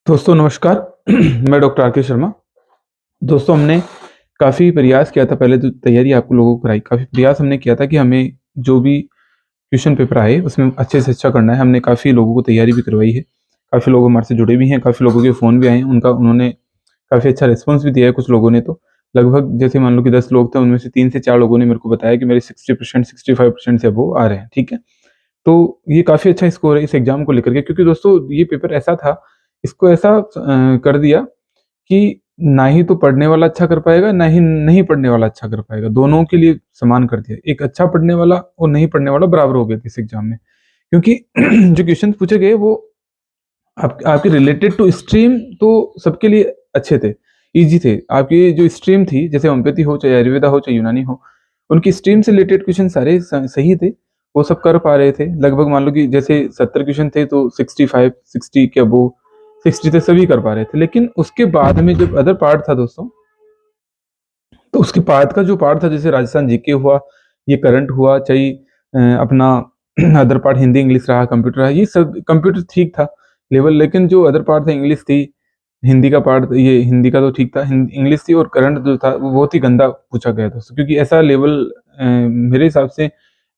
दोस्तों नमस्कार। मैं डॉक्टर आर के शर्मा। दोस्तों हमने काफ़ी प्रयास किया था, पहले तो तैयारी आप लोगों को कराई, काफ़ी प्रयास हमने किया था कि हमें जो भी क्वेश्चन पेपर आए उसमें अच्छे से अच्छा करना है। हमने काफ़ी लोगों को तैयारी भी करवाई है, काफ़ी लोग हमारे से जुड़े भी हैं, काफ़ी लोगों के फ़ोन भी आए हैं, उन्होंने काफ़ी अच्छा रिस्पॉन्स भी दिया है। कुछ लोगों ने तो लगभग जैसे मान लो कि 10 लोग थे, उनमें से 3 से 4 लोगों ने मेरे को बताया कि मेरे 60% 65% से अबोव आ रहे हैं, ठीक है। तो ये काफ़ी अच्छा स्कोर है इस एग्ज़ाम को लेकर के, क्योंकि दोस्तों ये पेपर ऐसा था, इसको ऐसा कर दिया कि ना ही तो पढ़ने वाला अच्छा कर पाएगा, ना ही नहीं पढ़ने वाला अच्छा कर पाएगा, दोनों के लिए समान कर दिया। एक अच्छा पढ़ने वाला और नहीं पढ़ने वाला बराबर हो गए थे इस एग्ज़ाम में। क्योंकि जो क्वेश्चंस पूछे गए वो आपके रिलेटेड टू स्ट्रीम तो सबके लिए अच्छे थे, ईज़ी थे। आपकी जो स्ट्रीम थी, जैसे होम्योपैथी हो, चाहे आयुर्वेदा हो, चाहे यूनानी हो, उनकी स्ट्रीम से रिलेटेड क्वेश्चन सारे सही थे, वो सब कर पा रहे थे। लगभग मान लो कि जैसे 70 क्वेश्चन थे तो 65, 60 के अबोव 60 तक सभी कर पा रहे थे। लेकिन उसके बाद में जब अदर पार्ट था दोस्तों, तो उसके बाद का जो पार्ट था, जैसे राजस्थान जीके हुआ, ये करंट हुआ, चाहे अपना अदर पार्ट हिंदी इंग्लिश रहा, कंप्यूटर रहा, ये सब कंप्यूटर ठीक था लेवल, लेकिन जो अदर पार्ट था इंग्लिश थी, हिंदी का पार्ट, ये हिंदी का तो ठीक था, इंग्लिश थी, और करंट जो था वो बहुत ही गंदा पूछा गया दोस्तों। क्योंकि ऐसा लेवल मेरे हिसाब से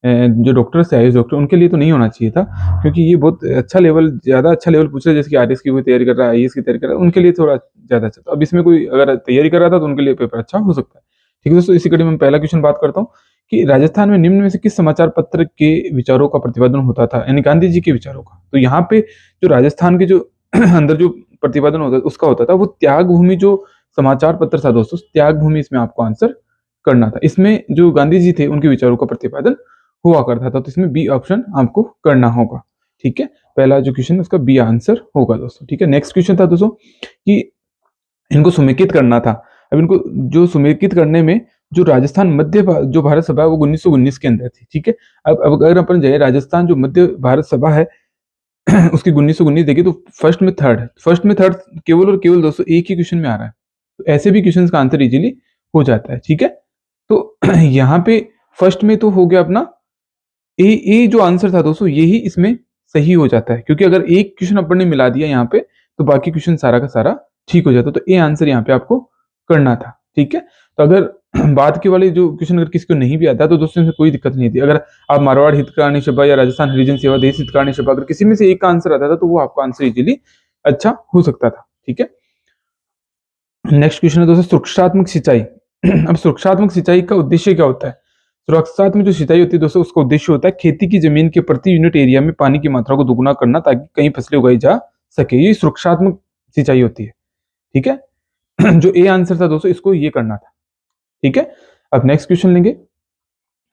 जो डॉक्टर्स थे, आयुष डॉक्टर, उनके लिए तो नहीं होना चाहिए था। क्योंकि ये बहुत अच्छा लेवल, ज़्यादा अच्छा लेवल पूछ रहा है, जैसे कि आरएस की कोई तैयारी कर रहा है, आईएएस की तैयारी कर रहा है, उनके लिए थोड़ा ज़्यादा अच्छा था। अब इसमें कोई अगर तैयारी कर रहा था तो उनके लिए पेपर अच्छा हो सकता है। ठीक है दोस्तों, इसी कड़ी में पहला क्वेश्चन बात करता हूँ कि राजस्थान में निम्न में से किस समाचार पत्र के विचारों का प्रतिपादन होता था, यानी गांधी जी के विचारों का। तो यहाँ पे जो राजस्थान के जो अंदर जो प्रतिपादन होता उसका होता था, वो त्याग भूमि जो समाचार पत्र था दोस्तों, त्याग भूमि इसमें आपको आंसर करना था। इसमें जो गांधी जी थे उनके विचारों का प्रतिपादन हुआ करता था, तो इसमें बी ऑप्शन आपको करना होगा। ठीक है, पहला जो क्वेश्चन उसका बी आंसर होगा दोस्तों। ठीक है, नेक्स्ट क्वेश्चन था दोस्तों कि इनको समेकित करना था। अब इनको जो समेकित करने में जो राजस्थान मध्य जो भारत सभा है वो 1919 के अंदर थी। ठीक है, अब अगर अपन जाए राजस्थान जो मध्य भारत सभा है उसकी 1919 देखिए, तो फर्स्ट में थर्ड केवल और केवल दोस्तों एक ही क्वेश्चन में आ रहा है। तो ऐसे भी क्वेश्चन का आंसर इजीली हो जाता है। ठीक है, तो यहाँ पे फर्स्ट में तो हो गया अपना ए जो आंसर था दोस्तों, यही इसमें सही हो जाता है। क्योंकि अगर एक क्वेश्चन अपन ने मिला दिया यहाँ पे, तो बाकी क्वेश्चन सारा का सारा ठीक हो जाता। तो ए आंसर यहाँ पे आपको करना था। ठीक है, तो अगर बाद के वाले जो क्वेश्चन अगर किसी को नहीं भी आता तो दोस्तों इसमें कोई दिक्कत नहीं थी। अगर आप मारवाड़ हितकानी सभा या राजस्थान हरिजन सेवा देश हितकानी सभा, अगर किसी में से एक का आंसर आता था तो वो आपका आंसर इजीली अच्छा हो सकता था। ठीक है, नेक्स्ट क्वेश्चन है दोस्तों सुरक्षात्मक सिंचाई। अब सुरक्षात्मक सिंचाई का उद्देश्य क्या होता है? सुरक्षात्मक जो सिंचाई होती है दोस्तों, उसका उद्देश्य होता है खेती की जमीन के प्रति यूनिट एरिया में पानी की मात्रा को दुगुना करना, ताकि कई फसलें उगाई जा सके। ये सुरक्षात्मक सिंचाई होती है। ठीक है, जो ए आंसर था दोस्तों, इसको ये करना था। ठीक है, अब नेक्स्ट क्वेश्चन लेंगे।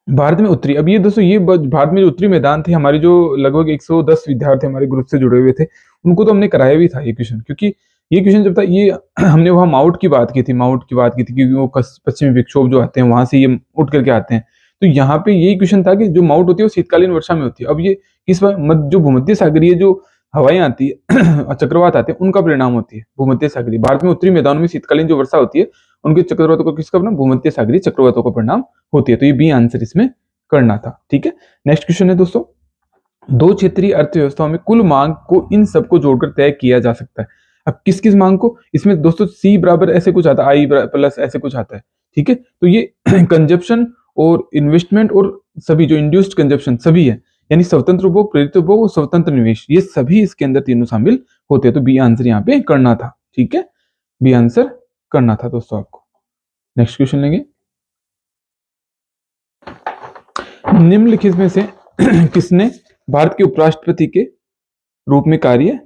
भारत में उत्तरी, अब ये दोस्तों ये भारत में जो उत्तरी मैदान थे, हमारे जो लगभग 110 विद्यार्थी हमारे ग्रुप से जुड़े हुए थे, उनको तो हमने कराया भी था ये क्वेश्चन। क्योंकि ये क्वेश्चन जब था ये हमने वहाँ माउट की बात की थी, क्योंकि वो पश्चिमी विक्षोभ जो आते हैं वहां से ये उठ करके आते हैं। तो यहाँ पे यही क्वेश्चन था कि जो माउट होती है वो शीतकालीन वर्षा में होती है। अब ये किस जो भूमध्य सागरीय जो हवाएं आती है चक्रवात आते हैं, उनका परिणाम होती है भूमध्य सागरीय। भारत में उत्तरी मैदानों में शीतकालीन जो वर्षा होती है, उनके चक्रवातों का किसका परिणाम? भूमध्य सागरीय चक्रवातों का परिणाम होती है। तो ये बी आंसर इसमें करना था। ठीक है, नेक्स्ट क्वेश्चन है दोस्तों, दो क्षेत्रीय अर्थव्यवस्थाओं में कुल मांग को इन सबको जोड़कर तय किया जा सकता है। अब किस किस मांग को? इसमें दोस्तों सी बराबर ऐसे कुछ आता है, आई प्लस ऐसे कुछ आता है। ठीक है, तो ये कंजप्शन और इन्वेस्टमेंट और सभी जो इंड्यूस्ड कंजप्शन सभी है, यानी स्वतंत्र उपभोग, प्रेरित उपभोग और स्वतंत्र निवेश, ये सभी इसके अंदर तीनों शामिल होते हैं। तो बी आंसर यहाँ पे करना था। ठीक है, बी आंसर करना था दोस्तों आपको। नेक्स्ट क्वेश्चन लेंगे, निम्नलिखित में से किसने भारत के उपराष्ट्रपति के रूप में कार्य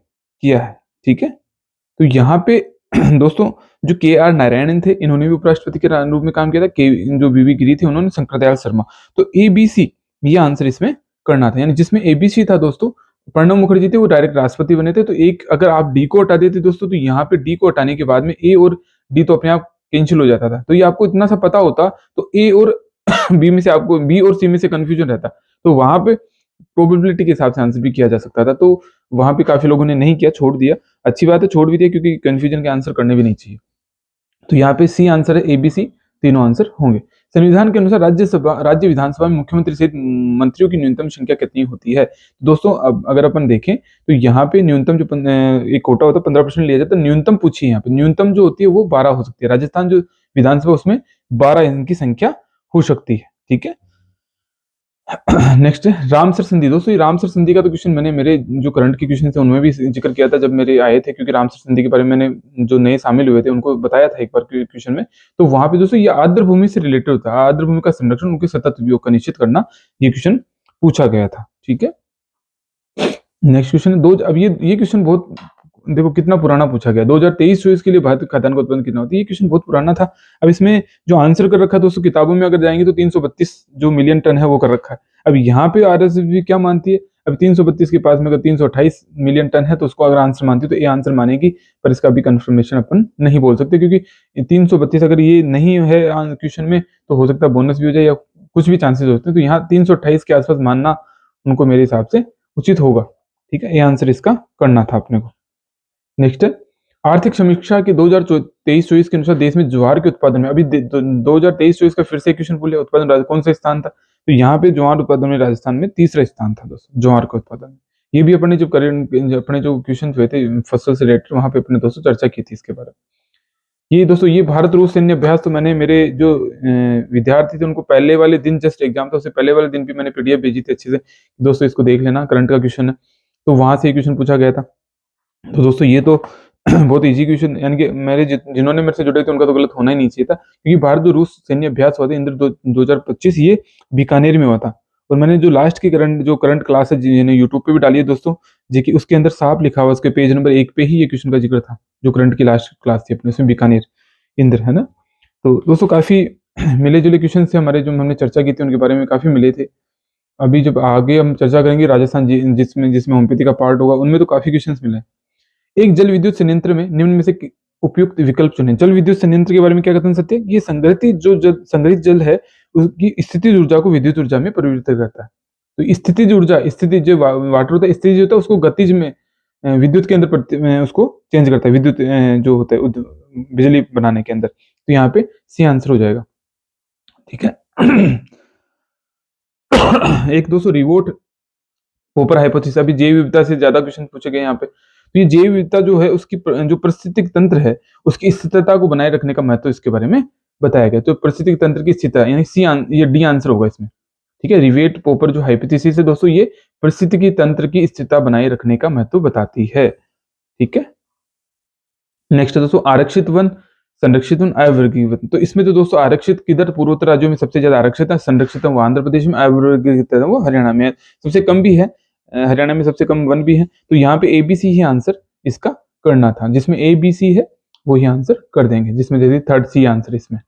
किया है? ठीक है, तो यहाँ पे दोस्तों जो के आर नारायणन थे, इन्होंने भी उपराष्ट्रपति के रूप में काम किया था। जो बीवी गिरी थे, उन्होंने शंकर दयाल शर्मा। तो ए बी सी ये आंसर इसमें करना था। यानी जिसमें ए बी सी था दोस्तों, प्रणब मुखर्जी थे, वो डायरेक्ट राष्ट्रपति बने थे। तो एक अगर आप डी को हटा देते दोस्तों, तो यहाँ पे डी को हटाने के बाद में ए और डी तो अपने आप कैंसिल हो जाता था। तो ये आपको इतना सा पता होता तो ए और बी में से आपको बी और सी में से कंफ्यूजन रहता, तो वहां पे प्रोबेबिलिटी के हिसाब से आंसर भी किया जा सकता था। तो वहां पे काफी लोगों ने नहीं किया, छोड़ दिया। अच्छी बात है, छोड़ भी दिया, क्योंकि कंफ्यूजन के आंसर करने भी नहीं चाहिए। तो यहाँ पे सी आंसर है, ए बी सी तीनों आंसर होंगे। संविधान के अनुसार राज्य विधानसभा में मुख्यमंत्री सहित मंत्रियों की न्यूनतम संख्या कितनी होती है? दोस्तों अब अगर अपन देखें तो यहाँ पे न्यूनतम जो एक कोटा होता है 15% लिया जाता है, न्यूनतम पूछिए यहाँ पे, न्यूनतम जो होती है वो 12 हो सकती है। राजस्थान जो विधानसभा उसमें 12 इनकी संख्या हो सकती है, ठीक है। नेक्स्ट है रामसर संधि। दोस्तों ये रामसर संधि का तो क्वेश्चन मैंने मेरे जो करंट के क्वेश्चन थे उनमें भी जिक्र किया था जब मेरे आए थे, क्योंकि रामसर संधि के बारे में मैंने जो नए शामिल हुए थे उनको बताया था एक बार क्वेश्चन में। तो वहां पे दोस्तों ये आर्द्र भूमि से रिलेटेड होता है, आर्द्र भूमि का संरक्षण, उनके सतत उपयोग का निश्चित करना, ये क्वेश्चन पूछा गया था, ठीक है। नेक्स्ट क्वेश्चन है अब ये क्वेश्चन बहुत देखो कितना पुराना पूछा गया, 2023-24 के लिए भारतीय खाद्यान्न का उत्पादन कितना होता है, ये क्वेश्चन बहुत पुराना था। अब इसमें जो आंसर कर रखा है दोस्तों किताबों में अगर जाएंगे तो 332 जो मिलियन टन है वो कर रखा है। अब यहाँ पे आरएसबी क्या मानती है, अब 332 के पास में अगर 328 मिलियन टन है तो उसको अगर आंसर मानती है तो ये आंसर मानेगी, पर इसका भी कंफर्मेशन अपन नहीं बोल सकते, क्योंकि 332 अगर ये नहीं है क्वेश्चन में तो हो सकता है बोनस भी हो जाए या कुछ भी चांसेस होते हैं, तो यहाँ 328 के आसपास मानना उनको मेरे हिसाब से उचित होगा, ठीक है। ये आंसर इसका करना था अपने को। नेक्स्ट है आर्थिक समीक्षा के 2023-24 के अनुसार देश में ज्वार के उत्पादन में, अभी 2023-24 का फिर से क्वेश्चन बोले उत्पादन कौन सा स्थान था, तो यहाँ पे ज्वार उत्पादन में राजस्थान में तीसरा स्थान था दोस्तों, ज्वार के उत्पादन में। ये भी अपने जो अपने जो क्वेश्चन हुए थे फसल से रिलेटेड वहां पे अपने दोस्तों चर्चा की थी इसके बारे में। ये दोस्तों ये भारत रूस सैन्य अभ्यास तो मैंने मेरे जो विद्यार्थी थे उनको पहले वाले दिन, जस्ट एग्जाम था उससे पहले वाले दिन भी मैंने पीडीएफ भेजी थी अच्छे से, दोस्तों इसको देख लेना, करंट का क्वेश्चन है, तो वहां से क्वेश्चन पूछा गया था। तो दोस्तों ये तो बहुत इजी क्वेश्चन, यानी कि मेरे जिन्होंने मेरे से जुड़े थे उनका तो गलत होना ही नहीं चाहिए था, क्योंकि भारत जो रूस सैन्य अभ्यास हुआ था इंद्र 2025, ये बीकानेर में हुआ था। और मैंने जो लास्ट की करंट क्लास है जिन्हें यूट्यूब पे भी डाली है दोस्तों, जी कि उसके अंदर साफ लिखा हुआ, उसके पेज नंबर 1 पे ही ये क्वेश्चन का जिक्र था, जो करंट की लास्ट क्लास थी अपने, उसमें बीकानेर इंद्र है ना। तो दोस्तों काफी मिले जुले क्वेश्चन थे हमारे, जो हमने चर्चा की थी उनके बारे में काफी मिले थे। अभी जब आगे हम चर्चा करेंगे राजस्थान जिसमें जिसमें होम्योपैथी का पार्ट होगा उनमें तो काफी क्वेश्चन मिले। एक जल विद्युत संयंत्र में निम्न में से उपयुक्त विकल्प चुनें। जल विद्युत संयंत्र के बारे में क्या कहते हैं सत्य, ये संग्रहित जल है उसकी स्थितिज ऊर्जा को विद्युत ऊर्जा में परिवर्तित करता है। तो स्थितिज ऊर्जा, स्थिति जो वाटर होता है, स्थितिज होता है उसको गतिज में विद्युत के अंदर उसको चेंज करता है, विद्युत जो होता है बिजली बनाने के अंदर। तो यहाँ पे सी आंसर हो जाएगा, ठीक है। एक दोस्तों रिवोट पोपर हाइपोथेसिस, अभी जैव विविधता से ज्यादा क्वेश्चन पूछे गए यहाँ पे। तो ये जैव विविधता जो है उसकी जो पारिस्थितिक तंत्र है उसकी स्थिरता को बनाए रखने का महत्व इसके बारे में बताया गया। तो पारिस्थितिक तंत्र की स्थिरता यानी ये डी आंसर होगा इसमें, ठीक है। रिवेट पोपर जो हाइपोथेसिस है दोस्तों ये पारिस्थितिकी तंत्र की स्थिरता बनाए रखने का महत्व बताती है, ठीक है। नेक्स्ट है दोस्तों आरक्षित वन, संरक्षित वन, अवर्गीय वन। तो इसमें तो दोस्तों आरक्षित किधर पूर्वोत्तर राज्यों में सबसे ज्यादा आरक्षित है, संरक्षित वो आंध्र प्रदेश में, अवर्गीय वो हरियाणा में सबसे कम भी है, हरियाणा में सबसे कम वन भी है। तो यहाँ पे एबीसी ही आंसर इसका करना था, जिसमें एबीसी है वही आंसर कर देंगे, जिसमें जैसे थर्ड सी आंसर इसमें।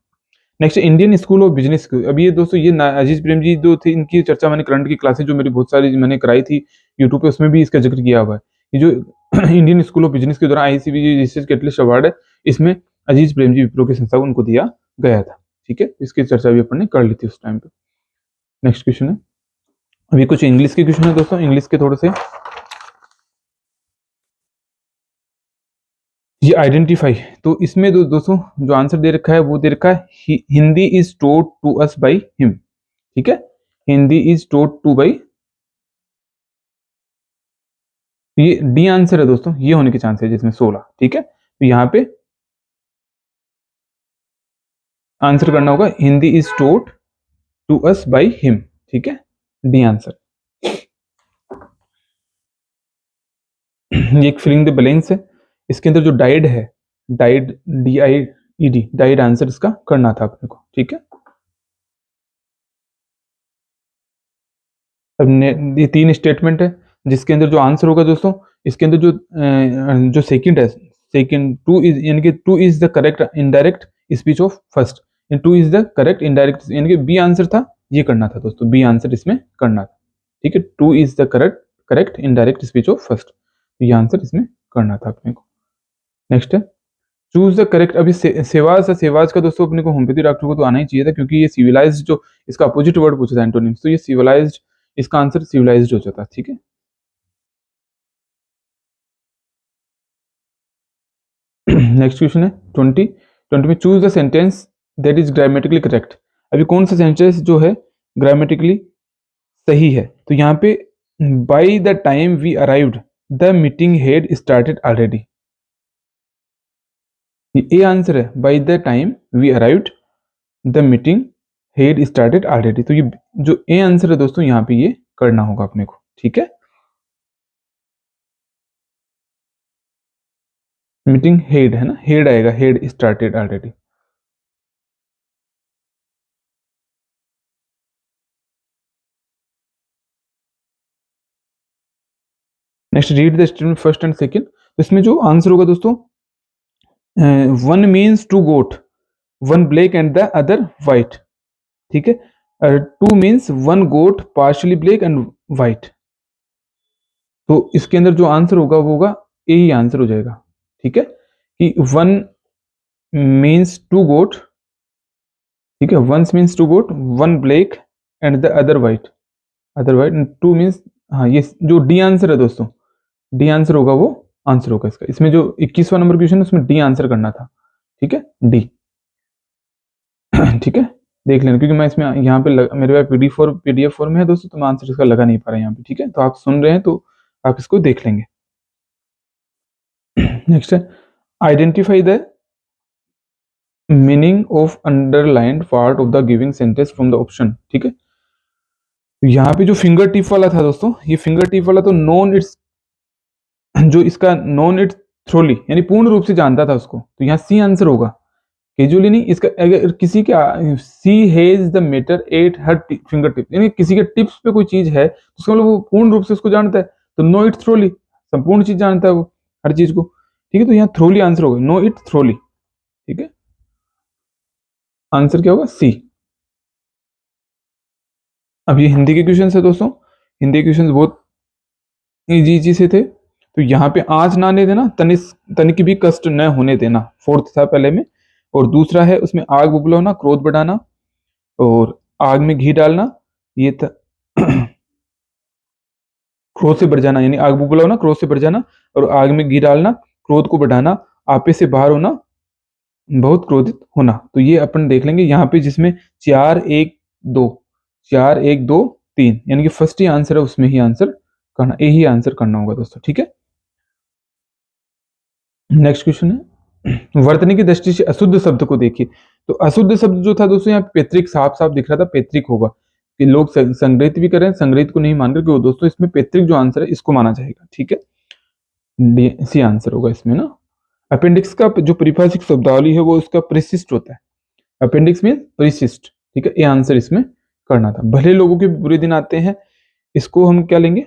Next Indian school of business. अभी ये दोस्तों ये अजीज प्रेम जी जो थे इनकी चर्चा मैंने करंट की क्लासेज जो मेरी बहुत सारी मैंने कराई थी यूट्यूब पे, उसमें भी इसका जिक्र किया हुआ है। ये जो इंडियन स्कूल ऑफ बिजनेस के द्वारा आईसीबी रिसर्च कैटलिस्ट अवार्ड है, इसमें अजीज प्रेम जी विप्रो के संस्था को उनको दिया गया था, ठीक है। इसकी चर्चा भी अपन ने कर ली थी उस टाइम पे। नेक्स्ट क्वेश्चन है, अभी कुछ इंग्लिश के क्वेश्चन है दोस्तों, इंग्लिश के थोड़े से। ये आइडेंटिफाई, तो इसमें दोस्तों जो आंसर दे रखा है वो दे रखा है Hindi is taught to us by him, ठीक है। Hindi is taught to by, ये डी आंसर है दोस्तों, ये होने के चांस है जिसमें 16, ठीक है। तो यहाँ पे आंसर करना होगा Hindi is taught to us by him, ठीक है, डी आंसर। ये एक फिलिंग द बैलेंस है, इसके अंदर जो डाइड है, डाइड DIED, डाइड आंसर इसका करना था अपने को, ठीक है। अब ये 3 स्टेटमेंट है जिसके अंदर जो आंसर होगा दोस्तों, इसके अंदर जो सेकंड है, सेकंड टू इज यानी कि two is the correct indirect speech of first, two is the correct indirect, यानी कि बी आंसर था, ये करना था दोस्तों, बी आंसर इसमें करना था, ठीक है। Two is the correct indirect speech of first, ये आंसर इसमें करना था अपने को। नेक्स्ट है चूज द करेक्ट, अभी सेवाज का दोस्तों अपने को होम्योपैथी डॉक्टर को तो आना ही चाहिए था, क्योंकि ये सिविलाइज्ड जो इसका अपोजिट वर्ड पूछा था एंटोनिम्स, तो ये सिविलाइज्ड, इसका आंसर सिविलाइज्ड हो जाता, ठीक है। नेक्स्ट क्वेश्चन है 20 में choose the sentence that is grammatically correct. अभी कौन सा सेंटेंस जो है ग्रामेटिकली सही है, तो यहाँ पे by the time we arrived the meeting had started already, ये आंसर है। By the time we arrived the meeting had started already, तो ये जो ए आंसर है दोस्तों यहाँ पे ये करना होगा अपने को, ठीक है। मीटिंग हेड है ना, हेड आएगा, head started already. Next read the statement first and second, तो इसमें जो आंसर होगा दोस्तों, one means two goat, one black and the other white, ठीक है। Two means one goat partially black and white, तो इसके अंदर जो आंसर होगा वो होगा ए ही आंसर हो जाएगा, ठीक है। कि वन मीन्स टू गोट, ठीक है, once means two goat, one black and the other white, other white, two means, हाँ ये जो डी आंसर है दोस्तों, डी आंसर होगा वो आंसर होगा इसका। इसमें जो 21वां नंबर क्वेश्चन है उसमें डी आंसर करना था, ठीक है, डी। ठीक है, देख लेना, क्योंकि मैं इसमें यहाँ पे मेरे पास पीडीएफ फॉर्म में है दोस्तों, तो मैं आंसर इसका लगा नहीं पा रहा यहाँ पे, ठीक है। तो आप सुन रहे हैं तो आप इसको देख लेंगे। नेक्स्ट है identify the meaning of underlined part of the giving sentence from the option, ठीक है। यहाँ पे जो फिंगर टिप वाला था दोस्तों, ये फिंगर टिप वाला तो नॉन इट्स, जो इसका नॉन इट्स थ्रोली यानी पूर्ण रूप से जानता था उसको, तो यहाँ सी आंसर होगा, कैजुअली नहीं। इसका अगर किसी के she has the matter at her finger tip, यानी किसी के टिप्स पे कोई चीज है तो उसका मतलब वो पूर्ण रूप से उसको जानता है, तो नो इट थ्रोली, संपूर्ण चीज जानता है वो, हर चीज को, ठीक है। तो यहाँ थ्रोली आंसर होगा, नो इट थ्रोली, ठीक है। आंसर क्या होगा, सी। अब ये हिंदी के क्वेश्चन है दोस्तों, हिंदी के क्वेश्चन बहुत इजी से थे। तो यहाँ पे आँच ना आने देना, तनिक भी कष्ट न होने देना, फोर्थ था पहले में। और दूसरा है उसमें आग बुबला होना, क्रोध बढ़ाना, और आग में घी डालना, ये था। क्रोध से बढ़ जाना, यानी आग बुबला होना, क्रोध से बढ़ जाना, और आग में घी डालना, क्रोध को बढ़ाना, आपे से बाहर होना, बहुत क्रोधित होना। तो ये अपन देख लेंगे यहाँ पे, जिसमें 4 1 2, 4 1 2 3, यानी कि फर्स्ट ही आंसर है, उसमें ही आंसर करना, ए ही आंसर करना होगा दोस्तों, ठीक है। नेक्स्ट क्वेश्चन है वर्तनी की दृष्टि से अशुद्ध शब्द को देखिए। तो अशुद्ध शब्द जो था दोस्तों, यहाँ पैतृक साफ साफ दिख रहा था, पैतृक होगा, कि लोग संग्रहित भी करें, संग्रहित को नहीं मान रहे, दोस्तों इसमें पैतृक जो आंसर है इसको माना जाएगा, ठीक है। सी आंसर होगा इसमें ना। अपेंडिक्स का जो परिभाषिक शब्दावली है वो उसका परिशिष्ट होता है, अपेंडिक्स में परिशिष्ट, ठीक है। ये आंसर इसमें करना था। भले लोगों के बुरे दिन आते हैं, इसको हम क्या लेंगे,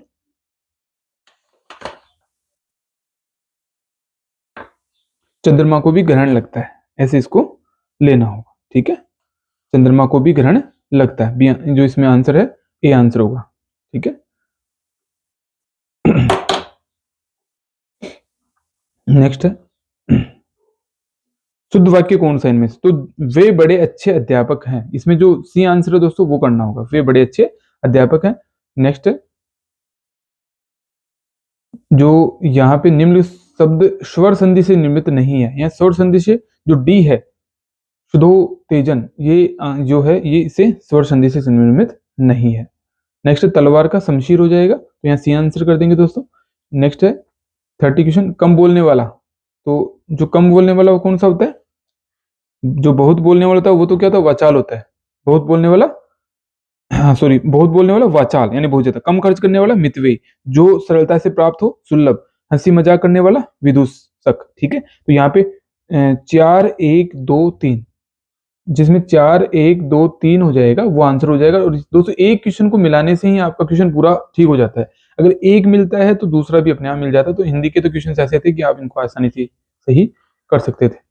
चंद्रमा को भी ग्रहण लगता है, ऐसे इसको लेना होगा, ठीक है। चंद्रमा को भी ग्रहण लगता है, जो इसमें आंसर है ए आंसर होगा, ठीक है। नेक्स्ट है शुद्ध वाक्य कौन सा इनमें से, तो वे बड़े अच्छे अध्यापक हैं, इसमें जो सी आंसर है दोस्तों वो करना होगा, वे बड़े अच्छे अध्यापक हैं। नेक्स्ट है जो यहाँ पे निम्न शब्द स्वर संधि से निर्मित नहीं है, यहाँ स्वर संधि से जो डी है, शुद्धो तेजन, ये जो है ये इसे स्वर संधि से निर्मित नहीं है। नेक्स्ट तलवार का शमशीर हो जाएगा, तो यहाँ सी आंसर कर देंगे दोस्तों। नेक्स्ट है 30 क्वेश्चन कम बोलने वाला, तो जो कम बोलने वाला वो कौन सा होता है, जो बहुत बोलने वाला था वो तो क्या था, वाचाल होता है, बहुत बोलने वाला, हाँ सॉरी, बहुत बोलने वाला वाचाल यानी बहुत ज्यादा, कम खर्च करने वाला मितव्ययी, जो सरलता से प्राप्त हो सुलभ, हंसी मजाक करने वाला विदूषक, ठीक है। तो यहाँ पे 4 1 2 3, जिसमें 4 1 2 3 हो जाएगा वो आंसर हो जाएगा। और दोस्तों एक क्वेश्चन को मिलाने से ही आपका क्वेश्चन पूरा ठीक हो जाता है, अगर एक मिलता है तो दूसरा भी अपने आप मिल जाता है। तो हिंदी के तो क्वेश्चन ऐसे थे कि आप इनको आसानी से सही कर सकते थे।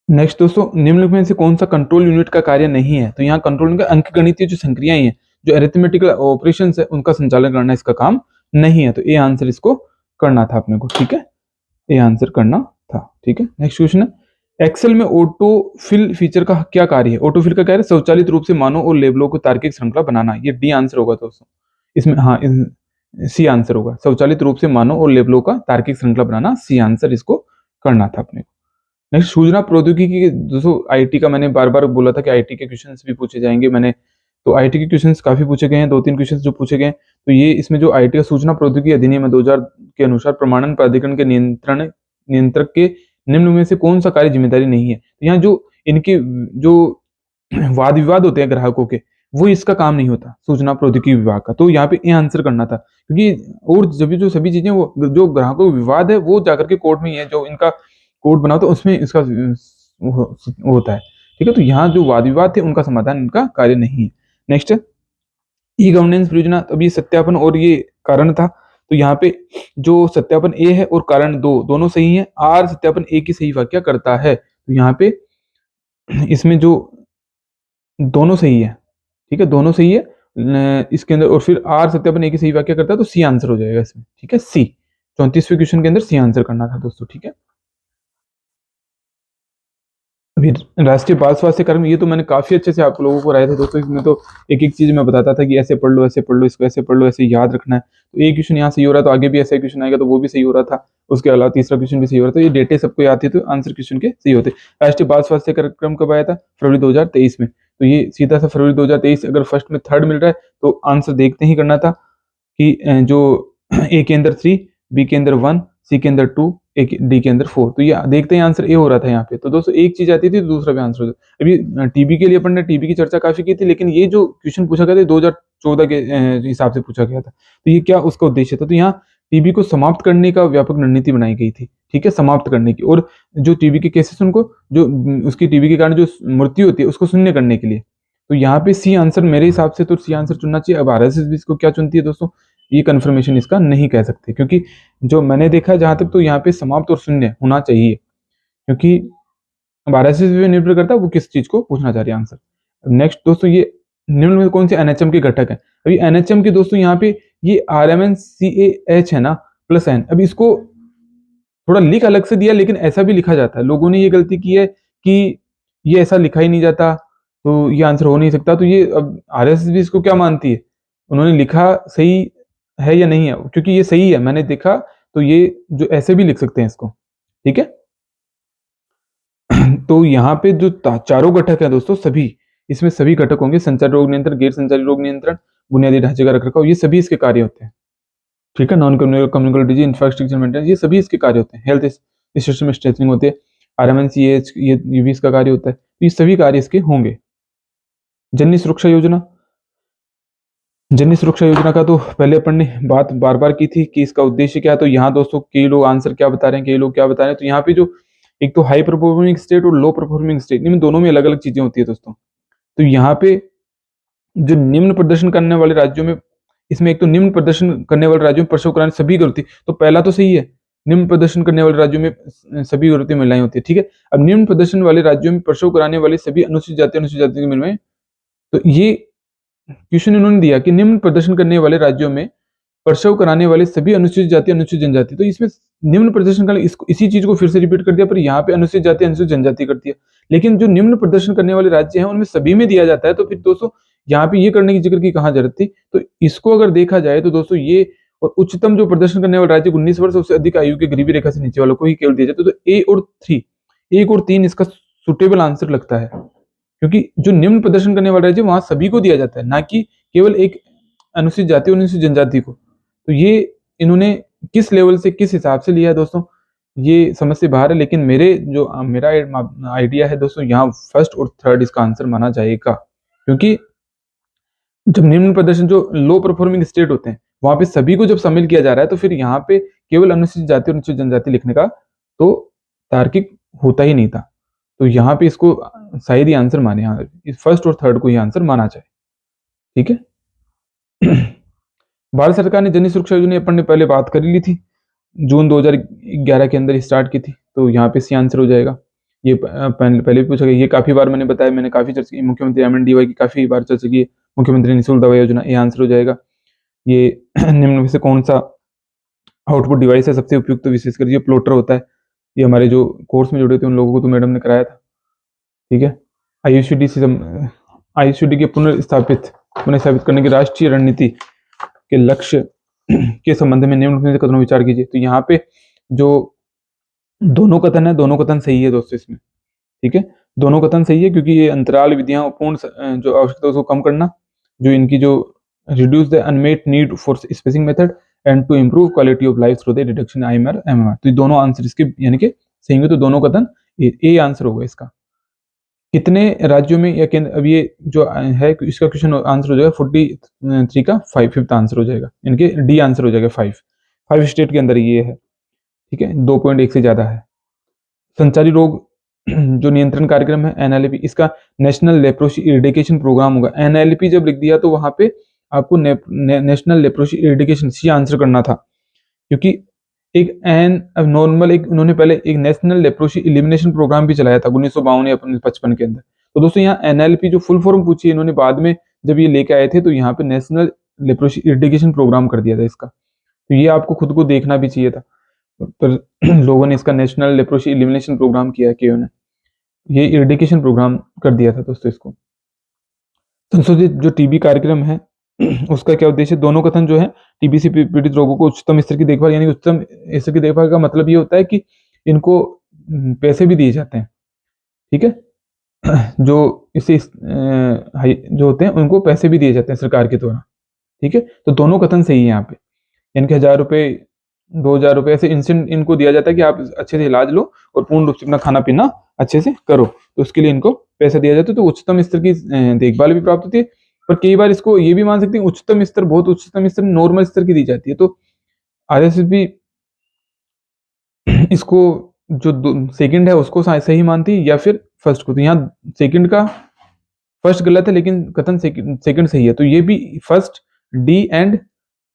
नेक्स्ट दोस्तों, निम्नलिखित में से कौन सा कंट्रोल यूनिट का कार्य नहीं है, तो यहाँ कंट्रोल यूनिट का अंकगणितीय जो संक्रियाएं हैं, जो अरिथमेटिकल ऑपरेशंस है, उनका संचालन करना इसका काम नहीं है, तो ये आंसर इसको करना था अपने को, ठीक है, ये आंसर करना था, ठीक है। नेक्स्ट क्वेश्चन है एक्सेल में ऑटो फिल फीचर का क्या कार्य है, ऑटो फिल का कार्य स्वचालित रूप से मानों और लेबलों को तार्किक श्रृंखला बनाना, ये डी आंसर होगा दोस्तों इसमें। हाँ सी आंसर होगा। स्वचालित रूप से मानव और लेबलों का तार्किक श्रृंखला बनाना, सी आंसर इसको करना था अपने को। नेक्स्ट, सूचना प्रौद्योगिकी के दोस्तों आईटी का मैंने बार-बार बोला था कि आईटी के क्वेश्चंस भी पूछे जाएंगे। मैंने तो आईटी के क्वेश्चंस काफी पूछे गए हैं, 2-3 क्वेश्चंस जो पूछे गए हैं। तो ये इसमें जो आईटी का सूचना प्रौद्योगिकी अधिनियम 2000 के अनुसार प्रमाणन प्राधिकरण के नियंत्रक के निम्न में से कौन सा कार्य जिम्मेदारी नहीं है। तो यहाँ जो इनके जो वाद विवाद होते हैं ग्राहकों के, वो इसका काम नहीं होता सूचना प्रौद्योगिकी विभाग का। तो यहाँ पे ये आंसर करना था, क्योंकि और जब जो सभी चीजें वो जो ग्राहकों का विवाद है वो जाकर के कोर्ट में ही है, जो इनका कोर्ट बना तो उसमें इसका होता है। ठीक है, तो यहाँ जो वाद विवाद थे उनका समाधान इनका कार्य नहीं है। नेक्स्ट, ई गवर्नेंस परियोजना, तो अभी सत्यापन और ये कारण था। तो यहाँ पे जो सत्यापन ए है और कारण दो दोनों सही है। आर सत्यापन ए की सही व्याख्या करता है। तो यहाँ पे इसमें जो दोनों सही है, ठीक है, दोनों सही है इसके अंदर, और फिर आर सत्यापन ए की सही व्याख्या करता है, तो सी आंसर हो जाएगा इसमें। ठीक है, सी 34वें क्वेश्चन के अंदर सी आंसर करना था दोस्तों। ठीक है, अभी राष्ट्रीय बाल स्वास्थ्य कार्यक्रम, ये तो मैंने काफी अच्छे से आप लोगों को कराया था दोस्तों। इसमें तो एक एक चीज मैं बताता था कि ऐसे पढ़ लो, ऐसे पढ़ लो, इसको ऐसे पढ़ लो, ऐसे याद रखना है। तो एक क्वेश्चन यहाँ सही हो रहा है तो आगे भी ऐसा क्वेश्चन आएगा तो वो भी सही हो रहा था। उसके अलावा तीसरा क्वेश्चन भी सही हो रहा था। ये डेटे सबको याद थे तो आंसर क्वेश्चन के सही होते। राष्ट्रीय बाल स्वास्थ्य कार्यक्रम कब आया था? फरवरी 2023 में। तो ये सीधा सा फरवरी 2023, अगर फर्स्ट में थर्ड मिल रहा है तो आंसर देखते ही करना था कि जो ए के अंदर 3, बी के अंदर 1, सी के अंदर 2, डी के अंदर 4। तो ये देखते ही आंसर ए हो रहा था यहाँ पे। तो दोस्तों एक चीज आती थी तो दूसरा भी आंसर हो जाता। अभी टीबी के लिए अपन ने टीबी की चर्चा काफी की थी, लेकिन ये जो क्वेश्चन पूछा गया था 2014 के हिसाब से पूछा गया था। तो ये क्या उसका उद्देश्य था? तो यहाँ टीबी को समाप्त करने का व्यापक रणनीति बनाई गई थी। ठीक है, समाप्त करने की, और जो टीबी के केसेस उनको जो उसकी टीबी के कारण जो मृत्यु होती है उसको शून्य करने के लिए। तो यहाँ पे सी आंसर मेरे हिसाब से तो सी आंसर चुनना चाहिए। अब आरएसएस भी इसको क्या चुनती है दोस्तों, ये कंफर्मेशन इसका नहीं कह सकते, क्योंकि जो मैंने देखा जहां तक तो यहाँ पे समाप्त और शून्य होना चाहिए, क्योंकि अब आरएसएस पे निर्भर करता है वो किस चीज को पूछना चाह रही है आंसर। नेक्स्ट दोस्तों, ये निम्न में कौन से एनएचएम के घटक है? अभी एनएचएम के दोस्तों यहाँ पे ये RMNCAH है ना प्लस एन। अभी इसको थोड़ा लिख अलग से दिया, लेकिन ऐसा भी लिखा जाता है। लोगों ने ये गलती की है कि ये ऐसा लिखा ही नहीं जाता, तो ये आंसर हो नहीं सकता। तो ये अब आरएसएस भी इसको क्या मानती है, उन्होंने लिखा सही है या नहीं है? क्योंकि ये सही है, मैंने देखा। तो ये जो ऐसे भी लिख सकते हैं इसको। ठीक है, तो यहाँ पे जो चारों घटक है दोस्तों, सभी इसमें सभी घटक होंगे। संचारी रोग नियंत्रण, गैर संचारी रोग नियंत्रण, बुनियादी ढांचे का रखरखाव, ये सभी इसके कार्य होते हैं। ठीक है, non communicable disease, infrastructure maintenance, ये सभी इसके कार्य होते हैं। हेल्थ सिस्टम स्ट्रेंथनिंग होती है, RMNCAH ये भी इसका कार्य होता है। तो ये सभी कार्य इसके होंगे। जननी सुरक्षा योजना, जननी सुरक्षा योजना का तो पहले अपन ने बात बार बार की थी कि इसका उद्देश्य क्या है। तो यहाँ दोस्तों कई लोग आंसर क्या बता रहे हैं, कई लोग क्या बता रहे हैं। तो यहाँ पे जो एक तो हाई परफॉर्मिंग स्टेट और लो परफॉर्मिंग स्टेट, इनमें दोनों में अलग अलग चीजें होती है दोस्तों। तो यहाँ पे जो निम्न प्रदर्शन करने वाले राज्यों में, इसमें एक तो निम्न प्रदर्शन करने वाले राज्यों में प्रसव कराने सभी गर्भवती, तो पहला तो सही है, निम्न प्रदर्शन करने वाले राज्यों में सभी गर्भवती महिलाएं होती है। ठीक है, अब निम्न प्रदर्शन वाले राज्यों में प्रसव कराने वाले सभी अनुसूचित जाति की महिलाएं, तो ये क्वेश्चन इन्होंने दिया कि निम्न प्रदर्शन करने वाले राज्यों में प्रसव कराने वाले सभी अनुसूचित जाति अनुसूचित जनजाति। तो इसमें निम्न प्रदर्शन करने इसी चीज को फिर से रिपीट कर दिया, पर यहाँ पे अनुसूचित जाति अनुसूचित जनजाति कर दिया। लेकिन जो निम्न प्रदर्शन करने वाले राज्य हैं उनमें सभी में दिया जाता है। तो फिर दोस्तों यहाँ पे ये करने की जिक्र की कहाँ जरूरत थी? तो इसको अगर देखा जाए तो दोस्तों ये, और उच्चतम जो प्रदर्शन करने वाले राज्य 19 वर्ष उससे अधिक आयु के गरीबी रेखा से नीचे वालों को ही केवल दिया जाता है। तो ए और 3, 1 और 3 इसका सुटेबल आंसर लगता है, क्योंकि जो निम्न प्रदर्शन करने वाले राज्य वहां सभी को दिया जाता है, ना कि केवल एक अनुसूचित जाति और अनुसूचित जनजाति को। तो ये इन्होंने किस लेवल से किस हिसाब से लिया है दोस्तों, ये समझ से बाहर है। लेकिन मेरा आइडिया है दोस्तों, यहाँ फर्स्ट और थर्ड इसका आंसर माना जाएगा, क्योंकि जब निम्न प्रदर्शन जो लो परफॉर्मिंग स्टेट होते हैं वहां पे सभी को जब शामिल किया जा रहा है, तो फिर यहाँ पे केवल अनुसूचित जाति और अनुसूचित जनजाति लिखने का तो तार्किक होता ही नहीं था। तो यहाँ पे इसको शायद ही आंसर माने, यहाँ फर्स्ट और थर्ड को ही आंसर माना जाए। ठीक है, भारत सरकार ने जननी सुरक्षा योजना अपन ने पहले बात कर ली थी, जून 2011 के अंदर स्टार्ट की थी। तो यहाँ पे सी आंसर हो जाएगा। ये पहले भी पूछा गया, ये काफी बार मैंने बताया, मैंने काफी चर्चा की, मुख्यमंत्री MNDY की काफी बार चर्चा की, मुख्यमंत्री निःशुल्क दवा योजना, ये आंसर हो जाएगा। ये निम्न में से कौन सा आउटपुट डिवाइस है सबसे उपयुक्त, तो विशेषकर ये प्लॉटर होता है। ये हमारे जो कोर्स में जुड़े थे उन लोगों को तो मैडम ने कराया था। ठीक है, आईसीडी के पुनर्स्थापित करने की राष्ट्रीय रणनीति के लक्ष्य के संबंध में निम्नलिखित कथनों विचार कीजिए। तो यहाँ पे जो दोनों कथन है, दोनों कथन सही है दोस्तों इसमें, ठीक है। दोनों कथन सही है क्योंकि ये अंतराल विधियां पूर्ण जो आवश्यकता है उसको कम करना, जो इनकी जो reduce the unmet need for spacing method and to improve quality of life through the reduction IMR MMR। तो ये दोनों आंसर इसके यानी कि सही है, तो दोनों कथन ए आंसर होगा इसका। कितने राज्यों में या केंद्र, अब ये जो है इसका क्वेश्चन आंसर हो जाएगा 43 का 5th आंसर हो जाएगा, इनके डी आंसर हो जाएगा 5 स्टेट के अंदर ये है, ठीक है, 2.1 से ज्यादा है। संचारी रोग जो नियंत्रण कार्यक्रम है NLP, इसका नेशनल लेप्रोसी इरिडिकेशन प्रोग्राम होगा। NLP जब लिख दिया तो वहां पे आपको national leprosy eradication C answer करना था, क्योंकि एक एन नॉर्मल एक उन्होंने पहले एक नेशनल लेप्रोसी इलिमिनेशन प्रोग्राम भी चलाया था 1952 या 55 के अंदर। तो दोस्तों यहाँ NLP जो फुल फॉर्म पूछी इन्होंने बाद में जब ये लेके आए थे, तो यहाँ पे नेशनल लेप्रोसी इरिडिकेशन प्रोग्राम कर दिया था इसका। तो ये आपको खुद को देखना भी चाहिए था, पर लोगों ने इसका नेशनल लेप्रोसी इलिमिनेशन प्रोग्राम किया कि उन्होंने ये इरिडिकेशन प्रोग्राम कर दिया था दोस्तों इसको। संशोधित जो टीबी कार्यक्रम है उसका क्या उद्देश्य, दोनों कथन जो है टीबी से पीड़ित रोगों को उच्चतम स्तर की देखभाल, यानी उच्चतम स्तर की देखभाल का मतलब ये होता है कि इनको पैसे भी दिए जाते हैं, ठीक है। जो इसे जो होते हैं उनको पैसे भी दिए जाते हैं सरकार के द्वारा, ठीक है। तो दोनों कथन सही है यहाँ पे, इनके 1000 रुपये 2000 रुपये ऐसे इंस्टेंट इनको दिया जाता है कि आप अच्छे से इलाज लो और पूर्ण रूप से अपना खाना पीना अच्छे से करो, तो उसके लिए इनको पैसा दिया जाता है। तो उच्चतम स्तर की देखभाल भी प्राप्त होती है, पर कई बार इसको ये भी मान सकते हैं उच्चतम स्तर, बहुत उच्चतम स्तर नॉर्मल स्तर की दी जाती है। तो RSS भी इसको जो सेकंड है उसको सही मानती है या फिर फर्स्ट को। तो यहाँ सेकंड का फर्स्ट गलत है लेकिन कथन सेकंड सही है, तो ये भी फर्स्ट डी एंड